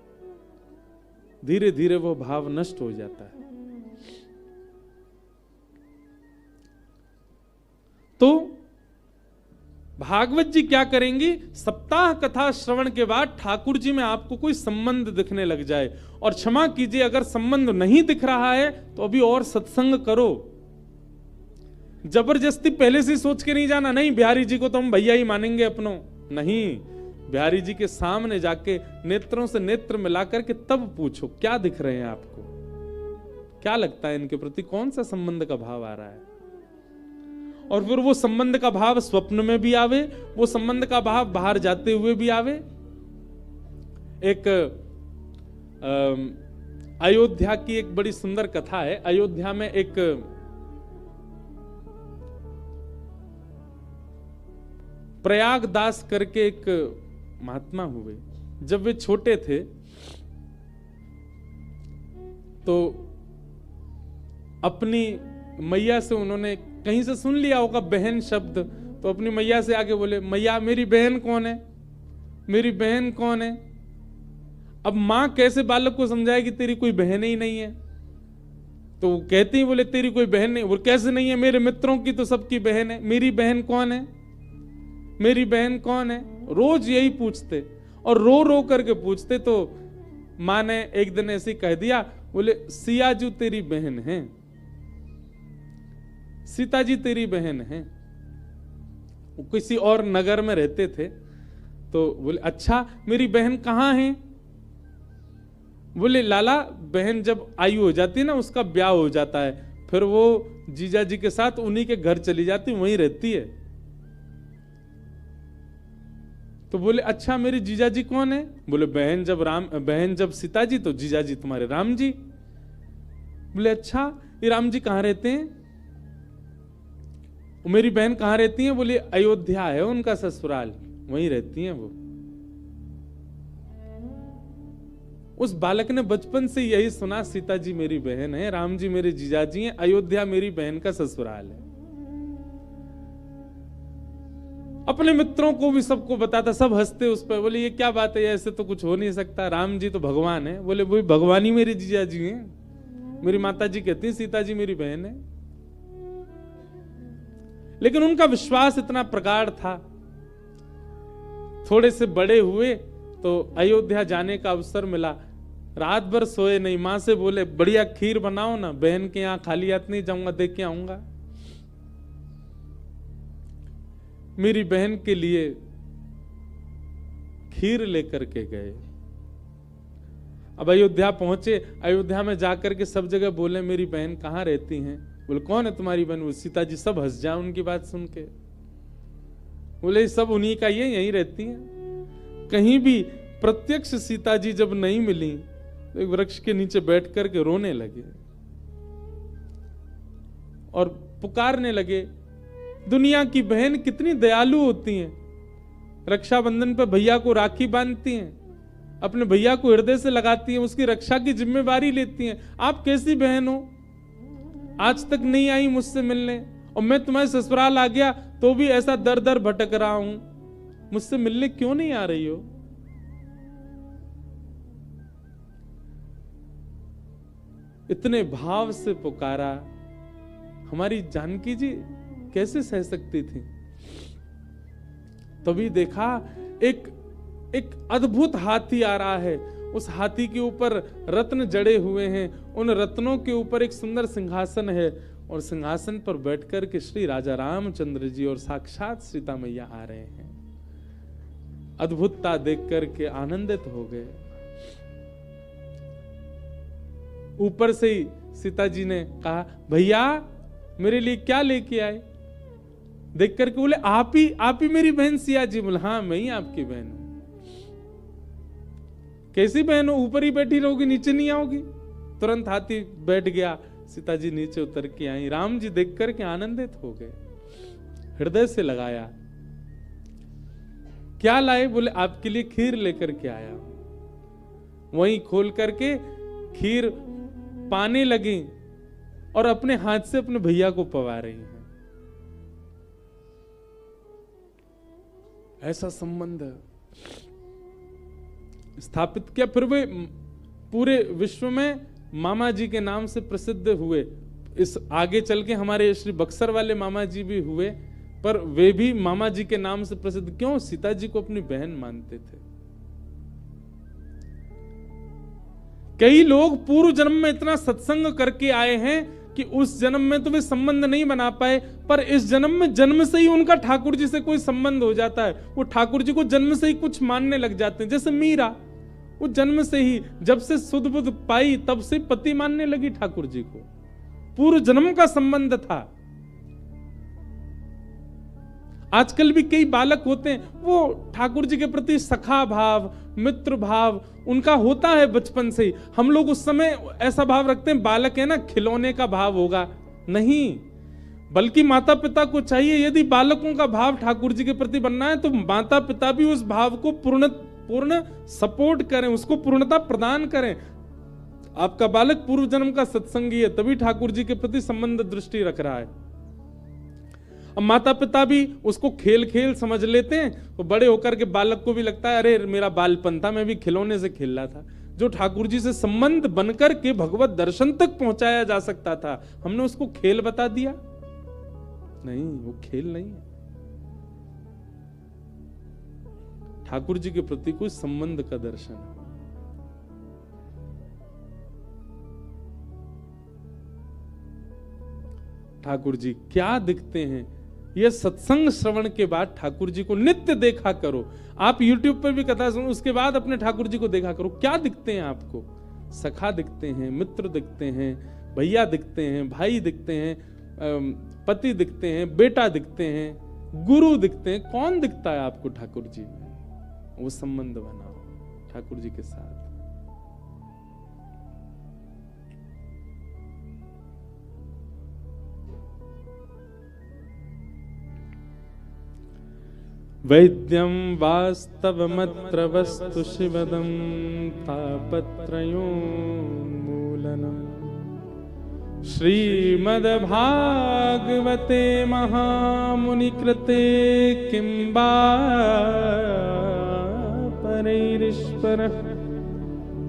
धीरे धीरे वो भाव नष्ट हो जाता है। तो भागवत जी क्या करेंगी, सप्ताह कथा श्रवण के बाद ठाकुर जी में आपको कोई संबंध दिखने लग जाए, और क्षमा कीजिए अगर संबंध नहीं दिख रहा है तो अभी और सत्संग करो। जबरदस्ती पहले से सोच के नहीं जाना, नहीं बिहारी जी को तो हम भैया ही मानेंगे अपनों, नहीं, बिहारी जी के सामने जाके नेत्रों से नेत्र मिला करके तब पूछो क्या दिख रहे हैं आपको, क्या लगता है इनके प्रति, कौन सा संबंध का भाव आ रहा है। और फिर वो संबंध का भाव स्वप्न में भी आवे, वो संबंध का भाव बाहर जाते हुए भी आवे। एक अयोध्या की एक बड़ी सुंदर कथा है। अयोध्या में एक प्रयागदास करके एक महात्मा हुए। जब वे छोटे थे तो अपनी मैया से उन्होंने कहीं से सुन लिया होगा बहन शब्द, तो अपनी मैया से आके बोले, मैया मेरी बहन कौन है, मेरी बहन कौन है। अब मां कैसे बालक को समझाए कि तेरी कोई बहन ही नहीं है, तो वो कहती बोले तेरी कोई बहन नहीं, वो कैसे नहीं है, मेरे मित्रों की तो सबकी बहन है, मेरी बहन कौन है, मेरी बहन कौन है। रोज यही पूछते और रो रो करके पूछते। तो मां ने एक दिन ऐसे कह दिया, बोले सियाजू तेरी बहन है, सीता जी तेरी बहन है। वो किसी और नगर में रहते थे, तो बोले अच्छा मेरी बहन कहाँ है। बोले लाला बहन जब आयु हो जाती है ना, उसका ब्याह हो जाता है, फिर वो जीजा जी के साथ उन्हीं के घर चली जाती, वहीं रहती है। तो बोले अच्छा मेरे जीजा जी कौन है? बोले बहन जब सीता जी तो जीजा जी तुम्हारे राम जी। बोले अच्छा ये राम जी कहाँ रहते हैं? मेरी बहन कहाँ रहती है? बोले अयोध्या है उनका ससुराल, वहीं रहती हैं वो। उस बालक ने बचपन से यही सुना, सीता जी मेरी बहन है, राम जी मेरे जीजा जी हैं, अयोध्या मेरी बहन का ससुराल है। अपने मित्रों को भी सबको बताता, सब हंसते उस पर। बोले ये क्या बात है, ऐसे तो कुछ हो नहीं सकता, राम जी तो भगवान है। बोले वही भगवान ही मेरे जीजा जी हैं, मेरी माता जी कहती है सीता जी मेरी बहन है। लेकिन उनका विश्वास इतना प्रगाढ़ था। थोड़े से बड़े हुए तो अयोध्या जाने का अवसर मिला, रात भर सोए नहीं। मां से बोले बढ़िया खीर बनाओ ना, बहन के यहां खाली हाथ नहीं जाऊंगा, देख के आऊंगा। मेरी बहन के लिए खीर लेकर के गए। अब अयोध्या पहुंचे, अयोध्या में जाकर के सब जगह बोले मेरी बहन कहाँ रहती हैं? बोले कौन है तुम्हारी बहन? वो सीता जी। सब हंस जाए उनकी बात सुन के। बोले सब उन्हीं का ही है, यहीं रहती हैं। कहीं भी प्रत्यक्ष सीता जी जब नहीं मिली तो एक वृक्ष के नीचे बैठ करके रोने लगे और पुकारने लगे, दुनिया की बहन कितनी दयालु होती हैं, रक्षाबंधन पे भैया को राखी बांधती हैं, अपने भैया को हृदय से लगाती हैं, उसकी रक्षा की जिम्मेवारी लेती हैं। आप कैसी बहन हो, आज तक नहीं आई मुझसे मिलने, और मैं तुम्हारे ससुराल आ गया तो भी ऐसा दर दर भटक रहा हूं, मुझसे मिलने क्यों नहीं आ रही हो? इतने भाव से पुकारा। हमारी जानकी जी कैसे सह सकती थी? तभी देखा एक अद्भुत हाथी आ रहा है। उस हाथी के ऊपर रत्न जड़े हुए हैं, उन रत्नों के ऊपर एक सुंदर सिंहासन है, और सिंहासन पर बैठकर के श्री राजा रामचंद्र जी और साक्षात सीता मैया आ रहे हैं। अद्भुतता देख करके आनंदित हो गए। ऊपर से ही सीता जी ने कहा भैया मेरे लिए क्या लेके आए? देख करके बोले आप ही मेरी बहन सिया जी। बोले हाँ मैं ही आपकी बहन हूं। कैसी बहन हो, ऊपर ही बैठी रहोगी, नीचे नहीं आओगी? तुरंत हाथी बैठ गया, सीता जी नीचे उतर के आई। राम जी देख करके आनंदित हो गए, हृदय से लगाया। क्या लाए? बोले आपके लिए खीर लेकर के आया। वहीं खोल करके खीर पाने लगी और अपने हाथ से अपने भैया को पवा रही हैं। ऐसा संबंध स्थापित किया। फिर वे पूरे विश्व में मामा जी के नाम से प्रसिद्ध हुए। इस आगे चल के हमारे श्री बक्सर वाले मामा जी भी हुए, पर वे भी मामा जी के नाम से प्रसिद्ध क्यों? सीता जी को अपनी बहन मानते थे। कई लोग पूर्व जन्म में इतना सत्संग करके आए हैं कि उस जन्म में तो वे संबंध नहीं बना पाए, पर इस जन्म में जन्म से ही उनका ठाकुर जी से कोई संबंध हो जाता है। वो ठाकुर जी को जन्म से ही कुछ मानने लग जाते हैं। जैसे मीरा, वो जन्म से ही जब से सुध बुध पाई तब से पति मानने लगी ठाकुर जी को। पूर्व जन्म का संबंध था। आजकल भी कई बालक होते हैं, वो ठाकुर जी के प्रति सखा भाव, मित्र भाव उनका होता है बचपन से ही। हम लोग उस समय ऐसा भाव रखते हैं बालक है ना, खिलौने का भाव होगा। नहीं, बल्कि माता पिता को चाहिए, यदि बालकों का भाव ठाकुर जी के प्रति बनना है तो माता पिता भी उस भाव को पूर्ण सपोर्ट करें, उसको पूर्णता प्रदान करें। आपका बालक पूर्व जन्म का सत्संगी है, तभी ठाकुर जी के प्रति संबंध दृष्टि रख रहा है। अब माता पिता भी उसको खेल खेल समझ लेते हैं, तो बड़े होकर के बालक को भी लगता है अरे मेरा बालपन था, मैं भी खिलौने से खेल रहा था। जो ठाकुर जी से संबंध बनकर के भगवत दर्शन तक पहुंचाया जा सकता था, हमने उसको खेल बता दिया। नहीं, वो खेल नहीं है। ठाकुर जी के प्रति कोई संबंध का दर्शन है। ठाकुर जी क्या दिखते हैं, यह सत्संग श्रवण के बाद ठाकुर जी को नित्य देखा करो। आप YouTube पर भी कथा सुनो, उसके बाद अपने ठाकुर जी को देखा करो। क्या दिखते हैं आपको? सखा दिखते हैं, मित्र दिखते हैं, भैया दिखते हैं, भाई दिखते हैं, पति दिखते हैं, बेटा दिखते हैं, गुरु दिखते हैं। कौन दिखता है आपको ठाकुर जी में? वो संबंध बनाओ ठाकुर जी के साथ। वैद्यं वास्तवमत्र वस्तु शिवदं तापत्रयोन्मूलनम् श्रीमद्भागवते महामुनिकृते किं वा परैरीश्वरः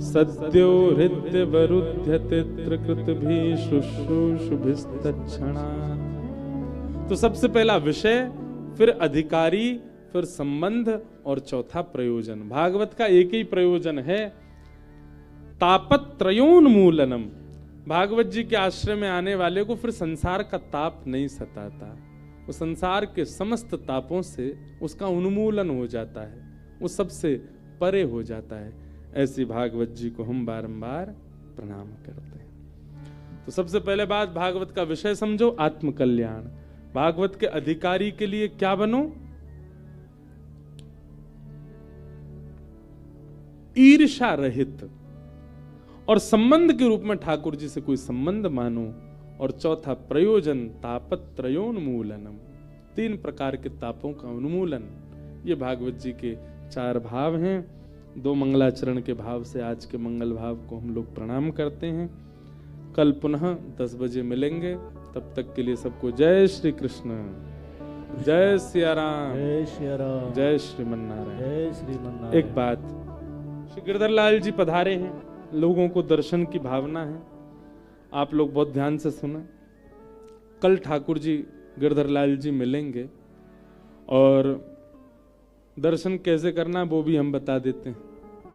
सद्यो हृद्यवरुध्यते त्रिकृतभिः शुश्रूषुभिस्तत्क्षणात्। तो सबसे पहला विषय, फिर अधिकारी, फिर संबंध और चौथा प्रयोजन। भागवत का एक ही प्रयोजन है, तापत्रयोन्मूलनम। भागवत जी के आश्रय में आने वाले को फिर संसार का ताप नहीं सताता, वो संसार के समस्त तापों से उसका उन्मूलन हो जाता है, वो सबसे परे हो जाता है। ऐसी भागवत जी को हम बारंबार प्रणाम करते हैं। तो सबसे पहले बात, भागवत का विषय समझो, आत्मकल्याण। भागवत के अधिकारी के लिए क्या बनो? ईर्ष्या रहित। और संबंध के रूप में ठाकुर जी से कोई संबंध मानो। और चौथा प्रयोजन, तापत्रयोन्मूलनम, 3 प्रकार के तापों का उन्मूलन। ये भागवत जी के 4 भाव हैं। 2 मंगलाचरण के भाव से आज के मंगल भाव को हम लोग प्रणाम करते हैं। कल पुनः 10 बजे मिलेंगे, तब तक के लिए सबको जय श्री कृष्ण, जय सिया राम, जय श्री राम, जय श्रीमन्नारायण। जय श्रीमन्नारायण। एक बात, श्री गिरधर लाल जी पधारे हैं, लोगों को दर्शन की भावना है, आप लोग बहुत ध्यान से सुना। कल ठाकुर जी गिरधर लाल जी मिलेंगे और दर्शन कैसे करना वो भी हम बता देते हैं।